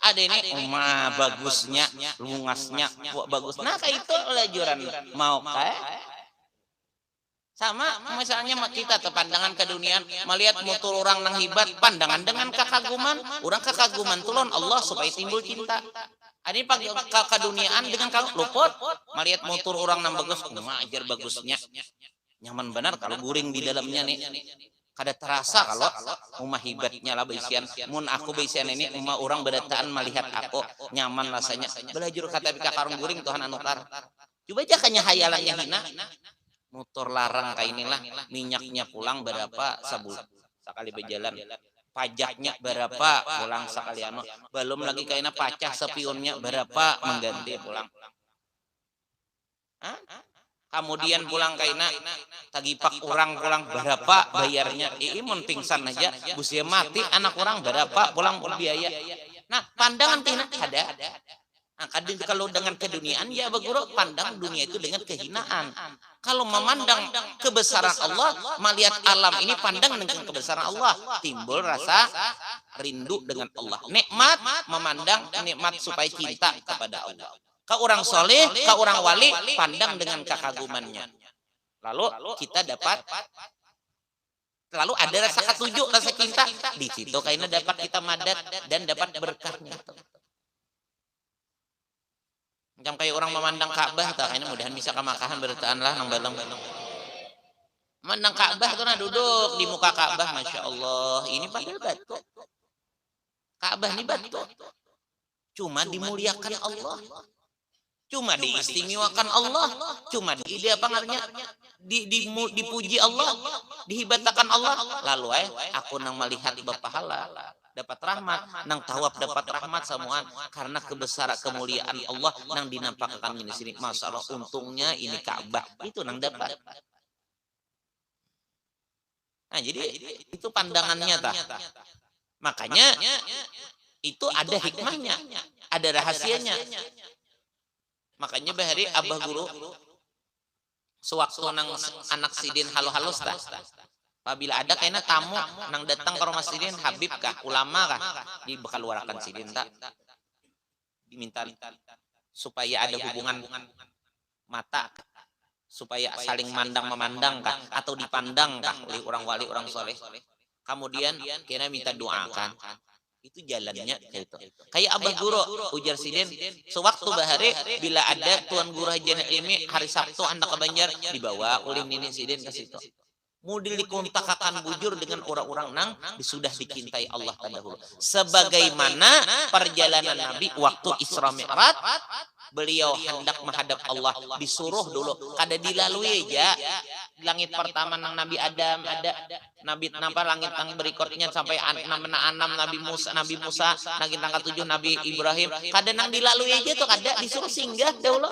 B: ada ini bagusnya, lungasnya, bagus. Nah kayak itu lajuran mau kayak sama misalnya kita tuh pandangan ke dunia melihat mutul orang nang hibat, pandangan dengan kekaguman, orang kekaguman tulon Allah supaya timbul cinta. Ada pak keduniaan dengan kalau luput melihat mutul orang nang bagus, ajar bagusnya, nyaman benar kalau guring di dalamnya nih. Kada terasa kalau umah hibatnya lah beisian mun aku beisian ini umah orang berdataan melihat aku nyaman rasanya belajar kata bika karung guring Tuhan anukar coba aja kanya hayalannya hina motor larang kayak inilah minyaknya pulang berapa sabul sekali berjalan pajaknya berapa pulang sekali anu belum lagi kayaknya pacah sepionnya berapa mengganti pulang Kemudian pulang kaina tagipak orang pulang berapa bayarnya, mun pingsan aja busia mati anak orang berapa pulang biaya. Nah pandangan kaina ada. Nah, kalau dengan keduniaan ya Guru, pandang dunia itu dengan kehinaan. Kalau memandang kebesaran Allah, melihat alam ini pandang dengan kebesaran Allah, timbul rasa rindu dengan Allah. Nikmat, memandang nikmat supaya cinta kepada Allah. Ke orang soleh, ke orang wali, pandang dengan kekagumannya. Lalu kita dapat, lalu ada rasa ketujuh, rasa cinta. Di situ karena dapat kita madat dan dapat berkahnya. Macam kayak orang memandang Ka'bah, kayaknya mudahan bisa kemakahan bertaan lah nang balang. Memandang Ka'bah tuh nah duduk di muka Ka'bah, masya Allah, ini padahal batu. Ka'bah ini batu. Cuma dimuliakan Allah. Cuma diistimewakan Allah, cuma dipuji Allah, dihibatakan Allah. Lalu aku nang melihat berpahala, dapat rahmat, nang tawab dapat rahmat semua karena kebesaran kemuliaan Allah nang dinampakkan di sini. Masalah untungnya ini Ka'bah itu nang dapat. Nah, jadi itu pandangannya tah. Makanya itu ada hikmahnya, ada rahasianya. Makanya bahari Abah Guru sewaktu nang anak sidin halus-halus tah. Apabila ada kayaknya tamu nang datang ke rumah sidin, Habib kah, ulama kah, dibekaluarakan sidin tak, diminta supaya ada hubungan mata, supaya saling memandang kah, atau dipandang kah oleh orang wali orang soleh. Kemudian kena minta doakan. Itu jalannya gitu. Kayak Abah Guru ujar sidin, sewaktu bahari bila ada tuan guru hajian ilmi hari Sabtu anda ke Banjar, dibawa oleh nini sidin ke situ. Mudil dikontakkan bujur dengan orang-orang nang sudah dicintai Allah tadahulu. Sebagaimana perjalanan Nabi waktu Isra Mi'raj, beliau hendak menghadap Allah, disuruh dulu kada dilalui aja langit pertama nang Nabi Adam, ada Nabi langit yang berikutnya sampai enam Nabi Musa langit tanggal 7 Nabi Ibrahim, kada nang dilalui aja tuh, kada disuruh singgah dahulu,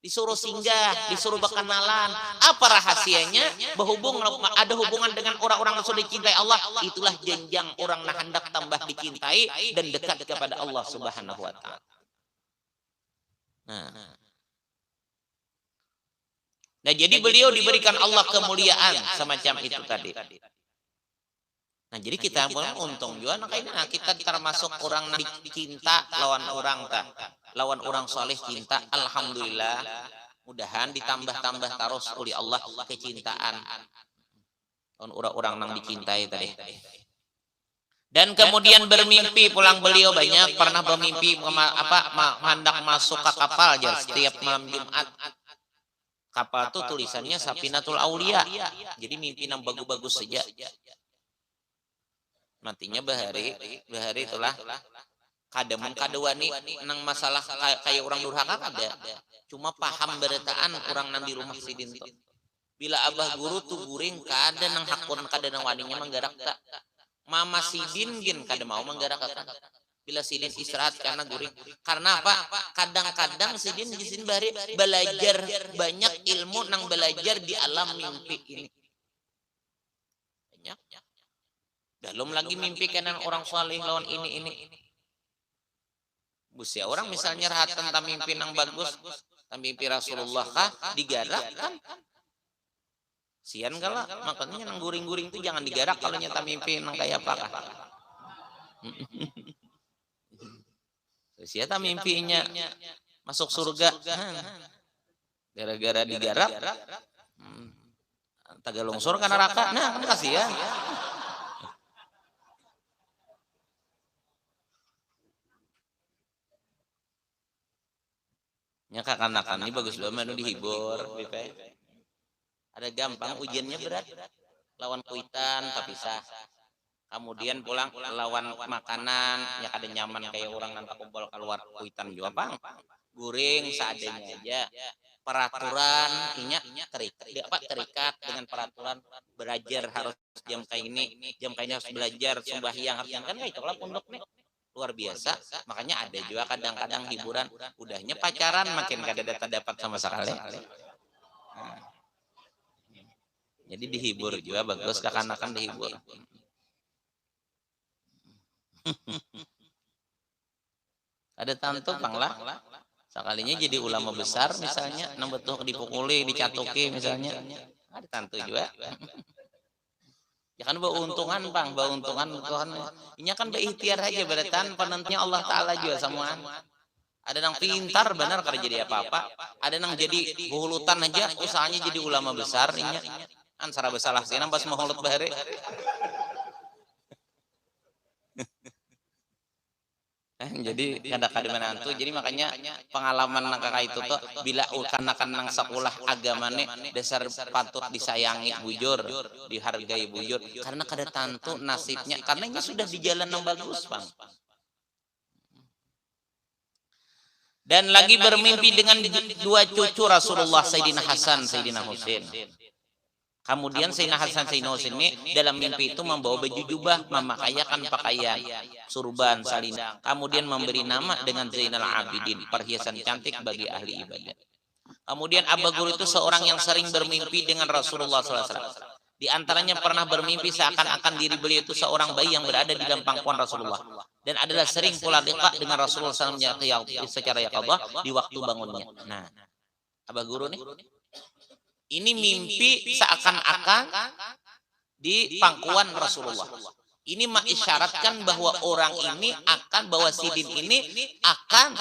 B: disuruh singgah, disuruh berkenalan. Apa rahasianya? Ada hubungan dengan orang-orang yang sudah dicintai Allah. Itulah jenjang orang yang hendak tambah dicintai dan dekat kepada Allah Subhanahu wa Ta'ala. Nah, jadi beliau diberikan Allah kemuliaan semacam itu tadi. Nah, jadi kita pun untung juga, nah kita termasuk orang yang cinta lawan orang tak, lawan orang soleh cinta. Alhamdulillah, mudahan ditambah-tambah terus oleh Allah kecintaan orang-orang yang dicintai tadi. Dan kemudian bermimpi pulang, beliau banyak pernah bermimpi hendak masuk ke kapal setiap malam Jumat. Kapal itu tulisannya Safinatul Aulia. Jadi mimpi yang bagus-bagus saja. Matinya bahari itulah kadewani nang masalah kayak orang durhaka ada. Cuma paham beritaan orang nang di rumah sidin itu. Bila Abah Guru tuh guring kada nang hakun kada nang waninya menggerak tak. Mama sidin gin kada mau menggerak kan. Bila sidin istirahat karena guring. Karena apa? Kadang-kadang sidin bahari belajar banyak ilmu nang belajar di alam mimpi ini. Banyak. Belum lagi mimpi kanan orang saleh lawan ini. Busia orang misalnya rahat tentang mimpi nang bagus, tentang mimpi Rasulullah kah digarak kan? Sian kala, makanya nang guring-guring itu jangan digarak kalau nyata mimpi nang kayak apa kah? Siapa mimpinya masuk surga, gara-gara digarap, taga longsor ke neraka, nah kan kasihan. Nya kakanakan ini bagus banget, dihibur, ada gampang, ujiannya berat, lawan kuitan tapi sah. Kemudian pulang lawan makanan ya kada nyaman kayak orang nanti kumpul keluar kuitan juga bang, guring seadanya aja. Peraturan terikat dengan peraturan, belajar harus jam kayak ini harus belajar, sembahyang harus kan kayak itulah pondok nih luar biasa. Makanya ada juga kadang-kadang hiburan, udahnya pacaran makin kada dapat sama sekali. Nah, jadi dihibur juga bagus, kekanakan dihibur. Ada tantu panglah sekalinya jadi ulama besar misalnya, betul dipukuli, dicatuki misalnya, ada tantu juga. Ya kan beuntungan bang, beuntungan Tuhan. Ini kan berikhtiar aja beratan penentunya Allah Taala juga semua. Ada yang pintar benar kada jadi apa-apa, ada yang jadi buhulutan aja usahanya jadi ulama besar. Ini kan sarah besalah sih pas mahulut bahare. Jadi kadang-kadang menantu, jadi makanya pengalaman nang kakak itu tuh bila kanakan nang sekolah agamane dasar patut disayangi bujur, dihargai bujur, karena kada tantu nasibnya, karena ini sudah di jalan yang bagus bang. Dan lagi bermimpi dengan dua cucu Rasulullah, Sayyidina Hasan, Sayyidina Husain. Kemudian Sayyidina Hasan, Sayyidina Husain ini dalam mimpi itu membawa baju jubah, memakaikan pakaian surban, salindang. Kemudian memberi nama dengan Zainal Abidin, perhiasan cantik bagi ahli ibadah. Kemudian Abah Guru itu seorang yang sering bermimpi dengan Rasulullah SAW. Di antaranya pernah bermimpi seakan-akan diri beliau itu seorang bayi yang berada di dalam pangkuan Rasulullah. Dan adalah sering pula liqa dengan Rasulullah SAW secara yaqadhah di waktu bangunnya. Nah, Abah Guru nih, ini mimpi seakan-akan di pangkuan Rasulullah. Ini mengisyaratkan bahwa orang ini akan, bahwa Sidin ini akan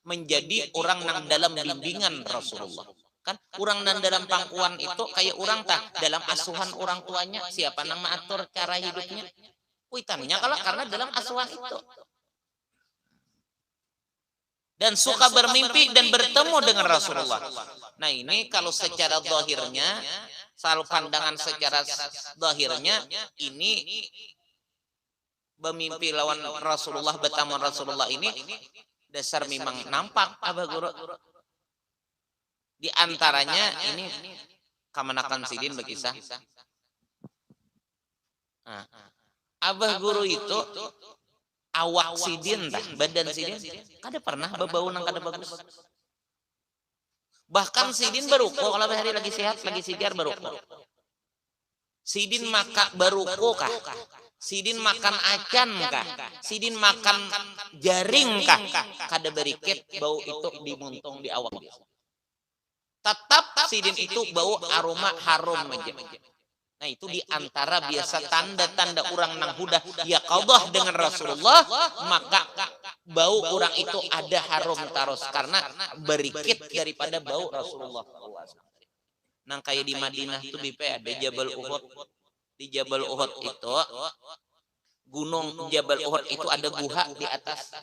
B: menjadi orang yang dalam bimbingan Rasulullah. Kan orang yang dalam pangkuan itu kayak orang tak dalam asuhan orang tuanya, siapa yang mengatur cara hidupnya? Kuitannya kalau karena dalam asuhan itu. Dan suka bermimpi dan bertemu dengan Rasulullah. Nah ini kalau secara zahirnya, soal pandangan secara zahirnya, ini bermimpi lawan Rasulullah, bertemu Rasulullah ini dasar memang nampak Abah Guru. Di antaranya ini kamanakan Sidin berkisah. Nah, Abah Guru itu awak Sidin tah, badan Sidin kada pernah bebau nang kada bagus. Bahkan Sidin beruko kalau hari lagi sehat, lagi sigar beruko. Sidin maka beruko kah? Sidin makan acan kah? Sidin makan jaring kah? Kada beriket bau itu dimuntung di awak. Tetap Sidin itu bau aroma harum aja. Nah itu diantara biasa tanda-tanda orang nang hudah yaqadhah dengan Rasulullah, maka bau orang itu ada harum terus karena berikit daripada bau Rasulullah. Nang kayak di Madinah itu BP ada Jabal Uhud. Di Jabal Uhud itu, gunung Jabal Uhud itu ada guha di atas.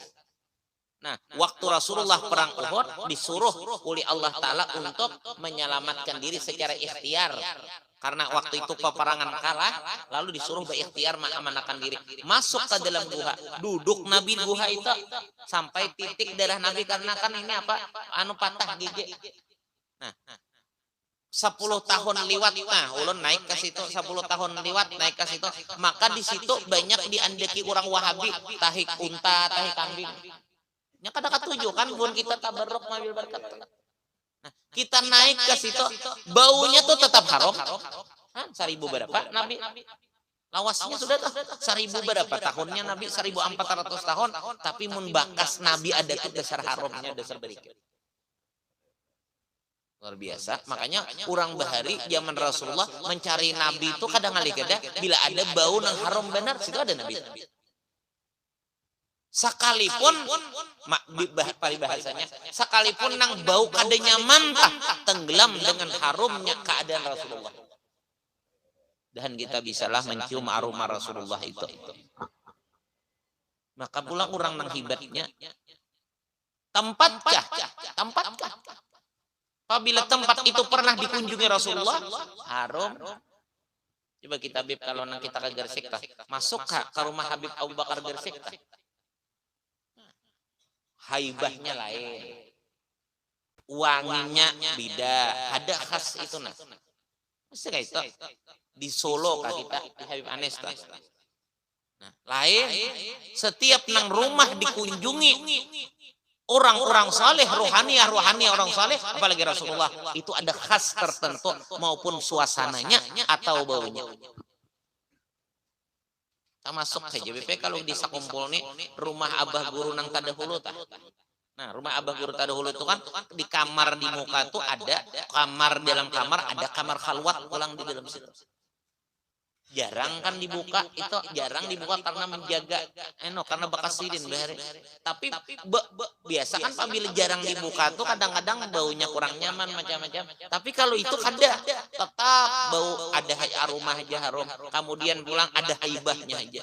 B: Nah, waktu Rasulullah perang Uhud disuruh oleh Allah Ta'ala untuk menyelamatkan diri secara ikhtiar. Karena waktu itu peperangan kalah, lalu disuruh berikhtiar mengamankan diri. Masuk ke dalam guha, duduk Nabi guha itu sampai titik darah Nabi karena kan ini apa? Anu patah gigi. Nah, 10 tahun liwat, nah ulun naik ke situ 10 tahun liwat naik ke situ, maka di situ banyak diandeki orang Wahabi, tahi unta, tahi kambing. Nya kada katuju kan pun kita tabarruk ngambil berkat. Nah, kita naik ke situ, baunya tuh tetap harum. Hah, 1000 berapa Nabi? Lawasnya sudah tuh 1000 berapa tahunnya Nabi? 1400 tahun, tapi mun bakas Nabi ada tuh dasar harumnya, dasar berikut. Luar biasa. Makanya orang bahari zaman Rasulullah mencari Nabi itu kadang kali kada bila ada bau nang harum benar situ ada Nabi. Sekalipun bahasanya sekalipun nang bau kada nyaman tah tenggelam dengan harumnya keadaan Rasulullah. Dan kita bisalah mencium aroma Rasulullah itu. Maka pula orang nang hibatnya tempatkah? Apabila tempat itu pernah dikunjungi Rasulullah, harum. Coba kita Habib kalau nang kita ke Gersik tah, masuk ke rumah Habib Abu Bakar Gersik tah. Haibahnya lain, wanginya beda, ada khas itu nah. Mesti kayak itu di Solo kah kita di Habib Anes tah. Nah, lain setiap nang rumah dikunjungi Orang-orang saleh, rohaniah orang saleh, apalagi Rasulullah, itu ada khas tertentu maupun suasananya atau baunya. Kita masuk ke JBP kalau di sakumpul nih rumah abah guru nang tadahulu tah. Nah, rumah abah guru tadahulu itu kan di kamar di muka tuh ada kamar, dalam kamar ada kamar khalwat ulang di dalam situ. Jarang kan dibuka, itu jarang dibuka karena menjaga karena bekas sidin bahari. Tapi biasa kan apabila jarang dibuka tuh kadang-kadang baunya kurang nyaman macam-macam. Tapi kalau itu ada tetap bau, ada aroma aja harum. Kemudian pulang ada haibahnya aja.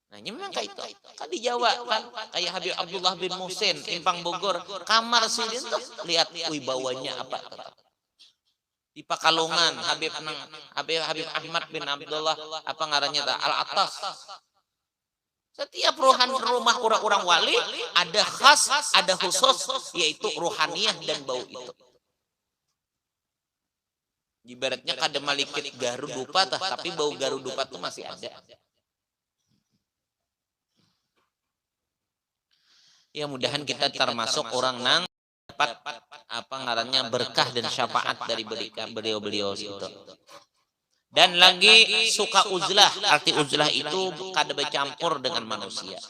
B: Nah, ini memang kayak itu. Kan di Jawa kan kayak Habib Abdullah bin Muhsin, Impang Bogor, kamar sidin tuh lihat wibawanya apa tetap. Di Pakalongan Habib Ahmad bin Abdullah apa ngarannya Al Atas. Setiap rumah orang-orang wali ada khas, ada khusus, yaitu rohaniah dan bau itu. Ibaratnya kada malikit garudupa tapi bau garudupa itu masih ada. Ya mudahan kita termasuk orang nang dapat apa ngarannya berkah dan syafaat dari beliau-beliau itu. Dan lagi suka uzlah, arti uzlah itu kada bercampur dengan manusia.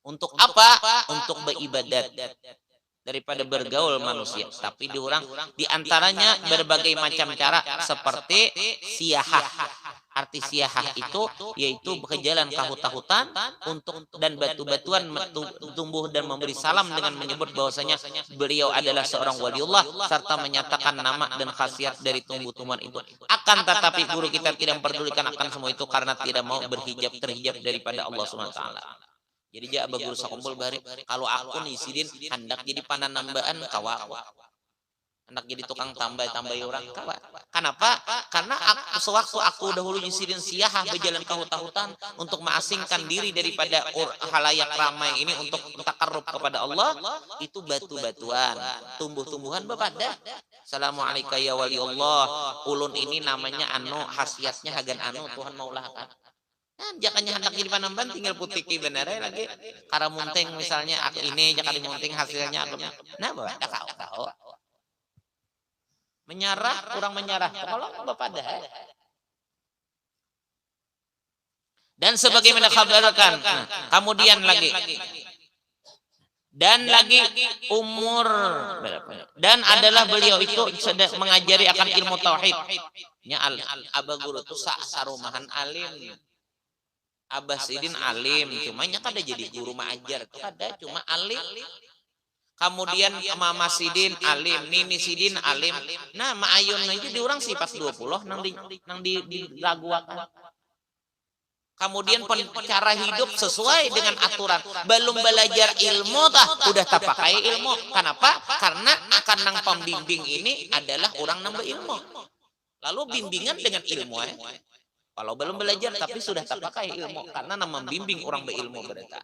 B: Untuk apa? Untuk beribadat daripada bergaul manusia. Tapi di antaranya berbagai macam cara seperti siyahah. Arti siyahah itu yaitu berjalan ke hutan-hutan untuk dan batu-batuan tumbuh dan memberi salam dengan menyebut bahwasanya beliau adalah seorang waliullah serta menyatakan nama dan khasiat dari tumbuh-tumbuhan itu. Akan tetapi guru kita tidak memperdulikan akan semua itu karena tidak mau terhijab daripada Allah Subhanahu wa taala. Jadi dia abah guru sakumpul bahari kalau aku nih sidin hendak jadi panan nambaan kawa. Anak jadi tukang tambah orang kawan. Kenapa? Karena sewaktu aku dahulu nyisirin siyahah berjalan ke hutan-hutan untuk mengasingkan diri daripada halayak ramai ini untuk takarrub kepada Allah, itu batu-batuan, tumbuh-tumbuhan bepada. Assalamualaikum ya wali Allah. Ulun ini namanya khasiatnya hagan Tuhan maulah kan. Nah, jangannya hendak jadi panamban tinggal putih bener lagi. Karamunting misalnya aku ini jangan dimunting hasilnya aku. Nah, bawa kau. Menyerah, kurang menyerah. Kalau Bapak dah. Dan sebagaimana kabarkan. Kemudian lagi. Dan lagi umur. Dan adalah beliau itu sedang mengajari akan ilmu tauhid. Abah guru itu sarumahan alim. Abah Sidin alim. Cuma kada jadi guru mengajar. Kada cuma alim. Kemudian Mama Sidin alim, Nini Sidin alim. Nah, Ma'ayun aja di orang sifat 20 nang dilaguakan. Kemudian cara hidup sesuai dengan aturan. Belum belajar ilmu udah tak pakai ilmu. Kenapa? Karena akan nang pembimbing ini adalah orang nang berilmu. Lalu bimbingan dengan ilmu. Kalau belum belajar tapi sudah tak pakai ilmu karena nama membimbing orang berilmu berarti.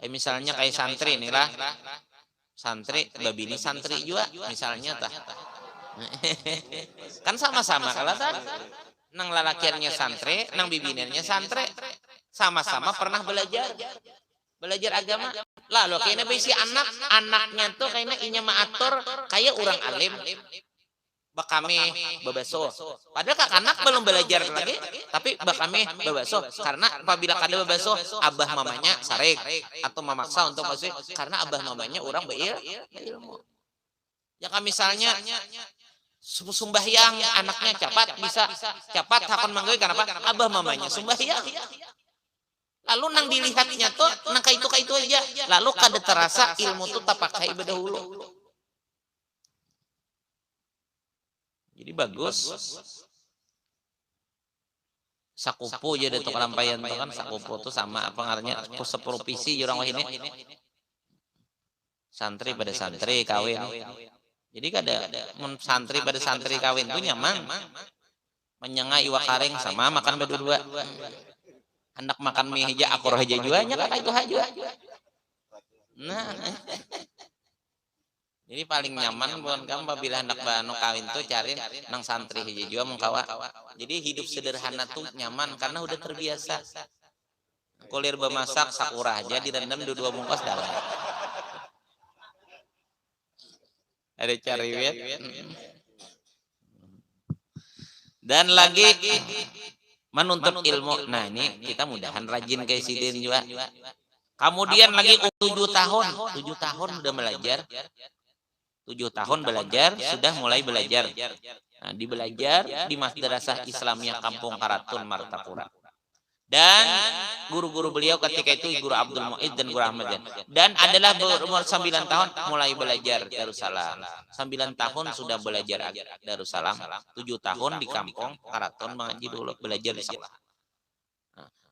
B: Misalnya kayak santri inilah santri babini santri juga misalnya kan sama-sama kalau nang lalakiannya santri nang bibinannya santri sama-sama pernah belajar agama lalu kayaknya bisi anaknya tuh kayaknya inya maatur kayak orang alim bakami bebaso. Padahal anak belum belajar lagi, tapi bakami bebaso. Karena apabila kada bebaso, abah mamanya sarik atau memaksa untuk masuk karena abah mamanya orang berilmu. Ya kan misalnya sumbahyang anaknya cepat hakon manggoy kenapa? Abah mamanya sumbahyang. Lalu nang dilihatnya tuh nang itu aja. Lalu kada terasa ilmu tuh tak pakai bedahulu. Jadi bagus. Sakupu jadi tukang lampayan itu kan sakupu itu sama apa ngarannya seprovisi orang ini. Santri pada santri kawin. Jadi kada santri pada santri kawin itu nyaman. Menyengai iwak karing sama makan berdua. Hendak makan mie aja akor aja juga nya kata itu aja. Nah. Jadi paling nyaman bukan kamu apabila hendak bano kawin tuh cari nang santri aja juga mengkawa. Jadi hidup sederhana tuh nyaman karena udah terbiasa. kulir bemasak sakurah aja direndam dua bungkus dalam. Ada cariwet. Dan lagi menuntut ilmu. Nah ini kita mudahan rajin kayak Sidin juga. Kemudian lagi 7 tahun sudah belajar. 7 tahun belajar, sudah mulai belajar. Nah, belajar di Madrasah Islamiyah Kampung Karatun Martapura. Dan guru-guru beliau ketika itu Guru Abdul Mu'id dan Guru Ahmad. Dan adalah berumur 9 tahun mulai belajar Darussalam. 9 tahun sudah belajar Darussalam. 7 tahun di Kampung Karatun mengaji dulu, belajar di sekolah.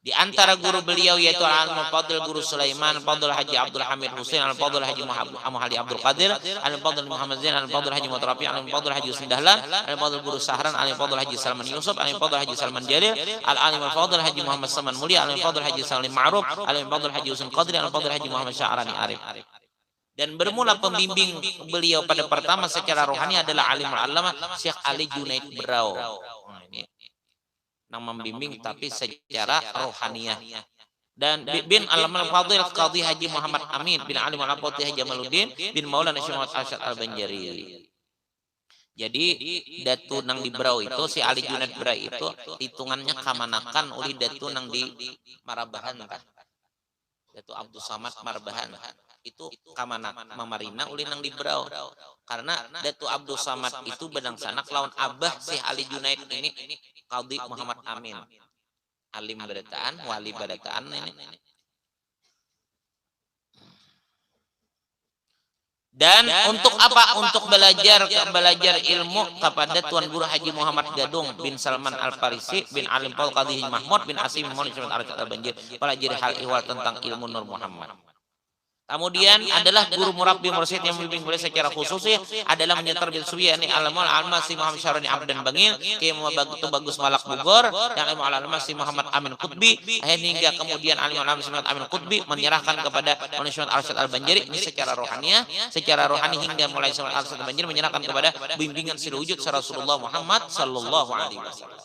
B: Di antara guru beliau yaitu Al-Fadil Guru Sulaiman, Al-Fadil Haji Abdul Hamid Husain, Al-Fadil Haji Muhammad Abdul Qadir, Al-Fadil Muhammad Zain, Al-Fadil Haji Mutrafi, Al-Fadil Haji Husain Dahlan, Al-Fadil Guru Sahran, Al-Fadil Haji Salman Yusuf, Al-Fadil Haji Salman Jalil, Al-Alim Al-Fadil Haji Muhammad Saman Mulia, Al-Fadil Haji Salim Ma'ruf, Al-Fadil Haji Husain Qadri, Al-Fadil Haji Muhammad Sya'rani Arif. Dan bermula pembimbing beliau pada pertama secara rohani adalah Alim Al-Allamah Syekh Ali Junaid Berau. Nah, ini nama membimbing tapi secara rohaniah. Dan bin Al-Amal Fadil Qadhi Haji Muhammad Amin bin Alim Al-Fatih Haji Jamaluddin bin Maulana Syekh Muhammad Arsyad Al-Banjari. Jadi Datu nang di Berau itu si Ali Junaid Berau itu hitungannya kamanakan oleh Datu nang di Marabahan kan. Datu Abdul Samad Marabahan itu kamanak mamarina ulin nang di Berau. Karena Datu Abdul Samad itu bedang sanak lawan abah si Ali Junaid ini Qadhi Muhammad Amin. Alim badataan, wali badataan ini. Dan untuk apa? Untuk belajar ilmu kepada Tuan Guru Haji Muhammad Gadung bin Salman Al-Farisi bin Alim Paul Qadhi Mahmud bin Asim bin Arsyad Al-Banjir, pelajari hal ihwal tentang ilmu Nur Muhammad. Kemudian adalah guru murabbi mursyid yang membimbing beliau secara khusus adalah menyetar bin Subiyani Al-Amal Al-Masih Muhammad Syarani Abdan Bangil, Kiai Muhammad Bagus Malak Bogor, yang Al-Masih Muhammad Amin Qutbi, hingga kemudian Al-Masih Muhammad Amin Qutbi menyerahkan kepada Syekh Arsyad Al-Banjari ini secara rohaniah, secara rohani hingga mulai Syekh Arsyad Al-Banjari menyerahkan kepada bimbingan si wujud Rasulullah Muhammad sallallahu alaihi wasallam.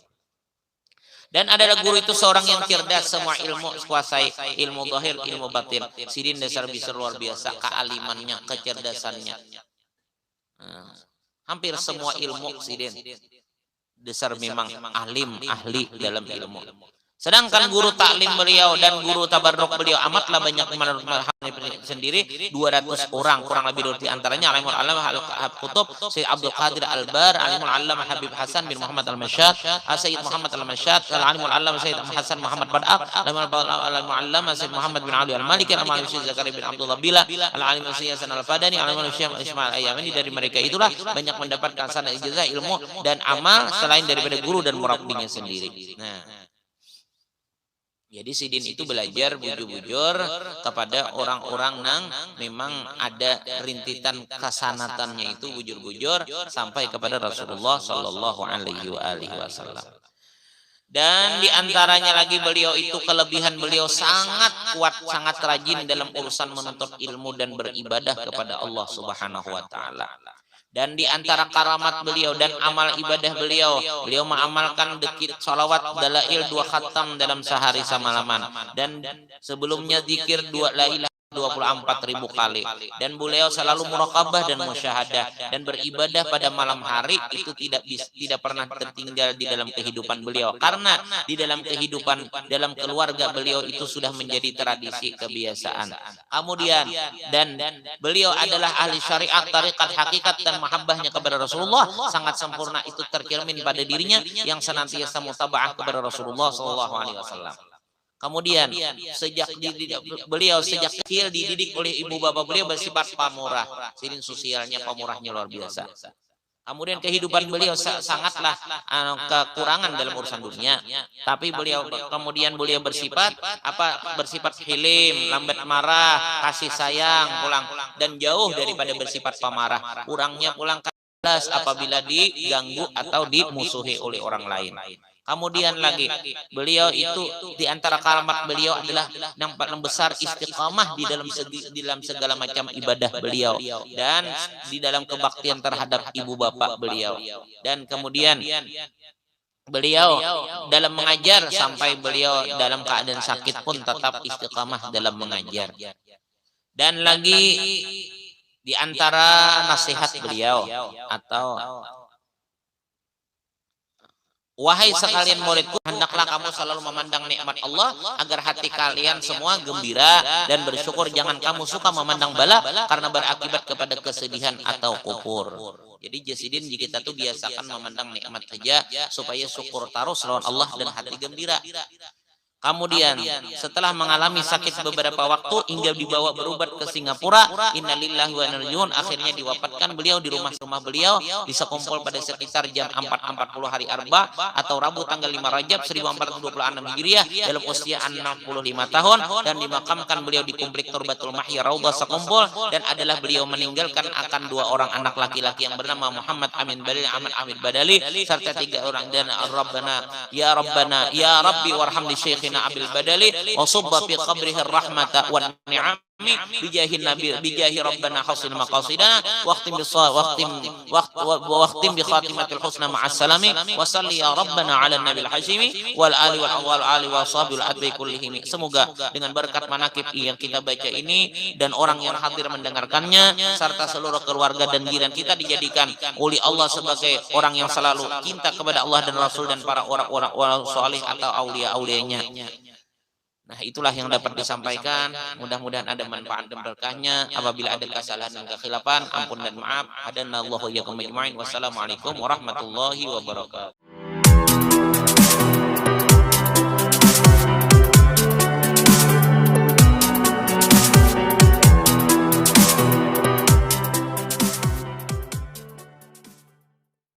B: Dan adalah guru itu seorang yang cerdas, semua ilmu kuasai, ilmu zahir, ilmu batin. Sidin dasar bisa luar biasa, kealimannya, kecerdasannya. Hampir semua ilmu Sidin dasar memang ahli dalam ilmu. Sedangkan guru taklim beliau dan guru tabarruk beliau amatlah banyak menurut sendiri 200 orang kurang lebih di antaranya Alimul Allamah Al-Qutub Syekh Abdul Qadir Al-Bar, Alimul Allamah Habib Hasan bin Muhammad Al-Masyad, Sayyid Muhammad Al-Masyad, Alimul Allamah Sayyid Hasan Muhammad Bad'aq, Alimul Allamah Sayyid Muhammad bin Ali Al-Maliki, Alimul Syekh Zakaria bin Abdullah Bila, Alimul Syekh Hasan Al-Fadani, Alimul Syekh Ismail Ayyamani. Dari mereka itulah banyak mendapatkan sanad ijazah ilmu dan amal selain daripada guru dan murabbinya sendiri. Nah, jadi Sidin itu belajar bujur-bujur kepada orang-orang nang memang ada rintitan kesanatannya itu bujur-bujur sampai kepada Rasulullah Sallallahu Alaihi Wasallam. Dan diantaranya lagi beliau itu kelebihan beliau sangat kuat, sangat rajin dalam urusan menuntut ilmu dan beribadah kepada Allah Subhanahu Wa Taala. Dan di antara karamat beliau dan amal ibadah beliau mengamalkan dekir salawat dalail 2 khatam dalam sehari semalaman. Dan sebelumnya zikir 2 la ilaha 24.000 kali. Dan beliau selalu muraqabah dan musyahadah dan beribadah pada malam hari itu tidak pernah tertinggal di dalam kehidupan beliau, karena di dalam kehidupan dalam keluarga beliau itu sudah menjadi tradisi kebiasaan. Kemudian dan beliau adalah ahli syariat, tarikat, hakikat dan mahabbahnya kepada Rasulullah sangat sempurna itu tercermin pada dirinya yang senantiasa mutabaah kepada Rasulullah sallallahu alaihi wasallam. Kemudian beliau sejak kecil dididik oleh ibu bapak beliau bersifat pamurah. Sidin sosialnya pamurahnya luar biasa. Kemudian kehidupan beliau sangatlah kekurangan dalam urusan dunia, tapi beliau bersifat hilim, lambat marah, kasih sayang, pulang dan jauh daripada bersifat pemarah. Kurangnya pulang kelas apabila diganggu atau dimusuhi oleh orang lain. Kemudian lagi beliau itu di antara kalimat beliau adalah yang paling besar istiqamah di dalam segala macam ibadah beliau dan di dalam kebaktian terhadap ibu bapak beliau. Dan kemudian beliau dalam mengajar sampai beliau dalam keadaan sakit pun tetap istiqamah dalam mengajar. Dan lagi di antara nasihat beliau atau wahai sekalian muridku, hendaklah kamu selalu memandang nikmat Allah agar hati kalian semua gembira dan bersyukur. Jangan kamu suka memandang bala karena berakibat kepada kesedihan atau kufur. Jadi jasidin kita tuh biasakan memandang nikmat saja supaya syukur terus lawan Allah dan hati gembira. Kemudian setelah mengalami sakit beberapa waktu hingga dibawa berobat ke Singapura, innalillahi wa inna ilaihi raji'un, akhirnya diwafatkan beliau di rumah beliau, bisa kumpul pada sekitar jam 4.40 hari Arba atau Rabu tanggal 5 Rajab 1426 Hijriah dalam usia 65 tahun, dan dimakamkan beliau di komplek Turbatul Mahya Raudhah Sekumpul, dan adalah beliau meninggalkan akan 2 orang anak laki-laki yang bernama Muhammad Amin Badali, Ahmad Amin Badali, serta 3 orang, dan Rabbana ya Rabbi warham li syekhina Abil Badali wa subba fi qabrihi rahmata wan ni'am bijahi nabi bijahi rabbana hasil maqasidana waqtim bi khatimatil husna ma'as salami wa salli ya rabbana ala nabil hashimi wal ali wa sahbil adbi kullihim. Semoga dengan berkat manakib yang kita baca ini dan orang yang hadir mendengarkannya serta seluruh keluarga dan jiran kita dijadikan oleh Allah sebagai orang yang selalu cinta kepada Allah dan Rasul dan para orang-orang saleh atau aulia-aulianya. Nah, itulah yang dapat disampaikan. Mudah-mudahan ada manfaat dan berkahnya. Apabila ada kesalahan dan kekhilafan, ampun dan maaf. Hadanallahu iyyakum ajmain. Wassalamualaikum warahmatullahi wabarakatuh.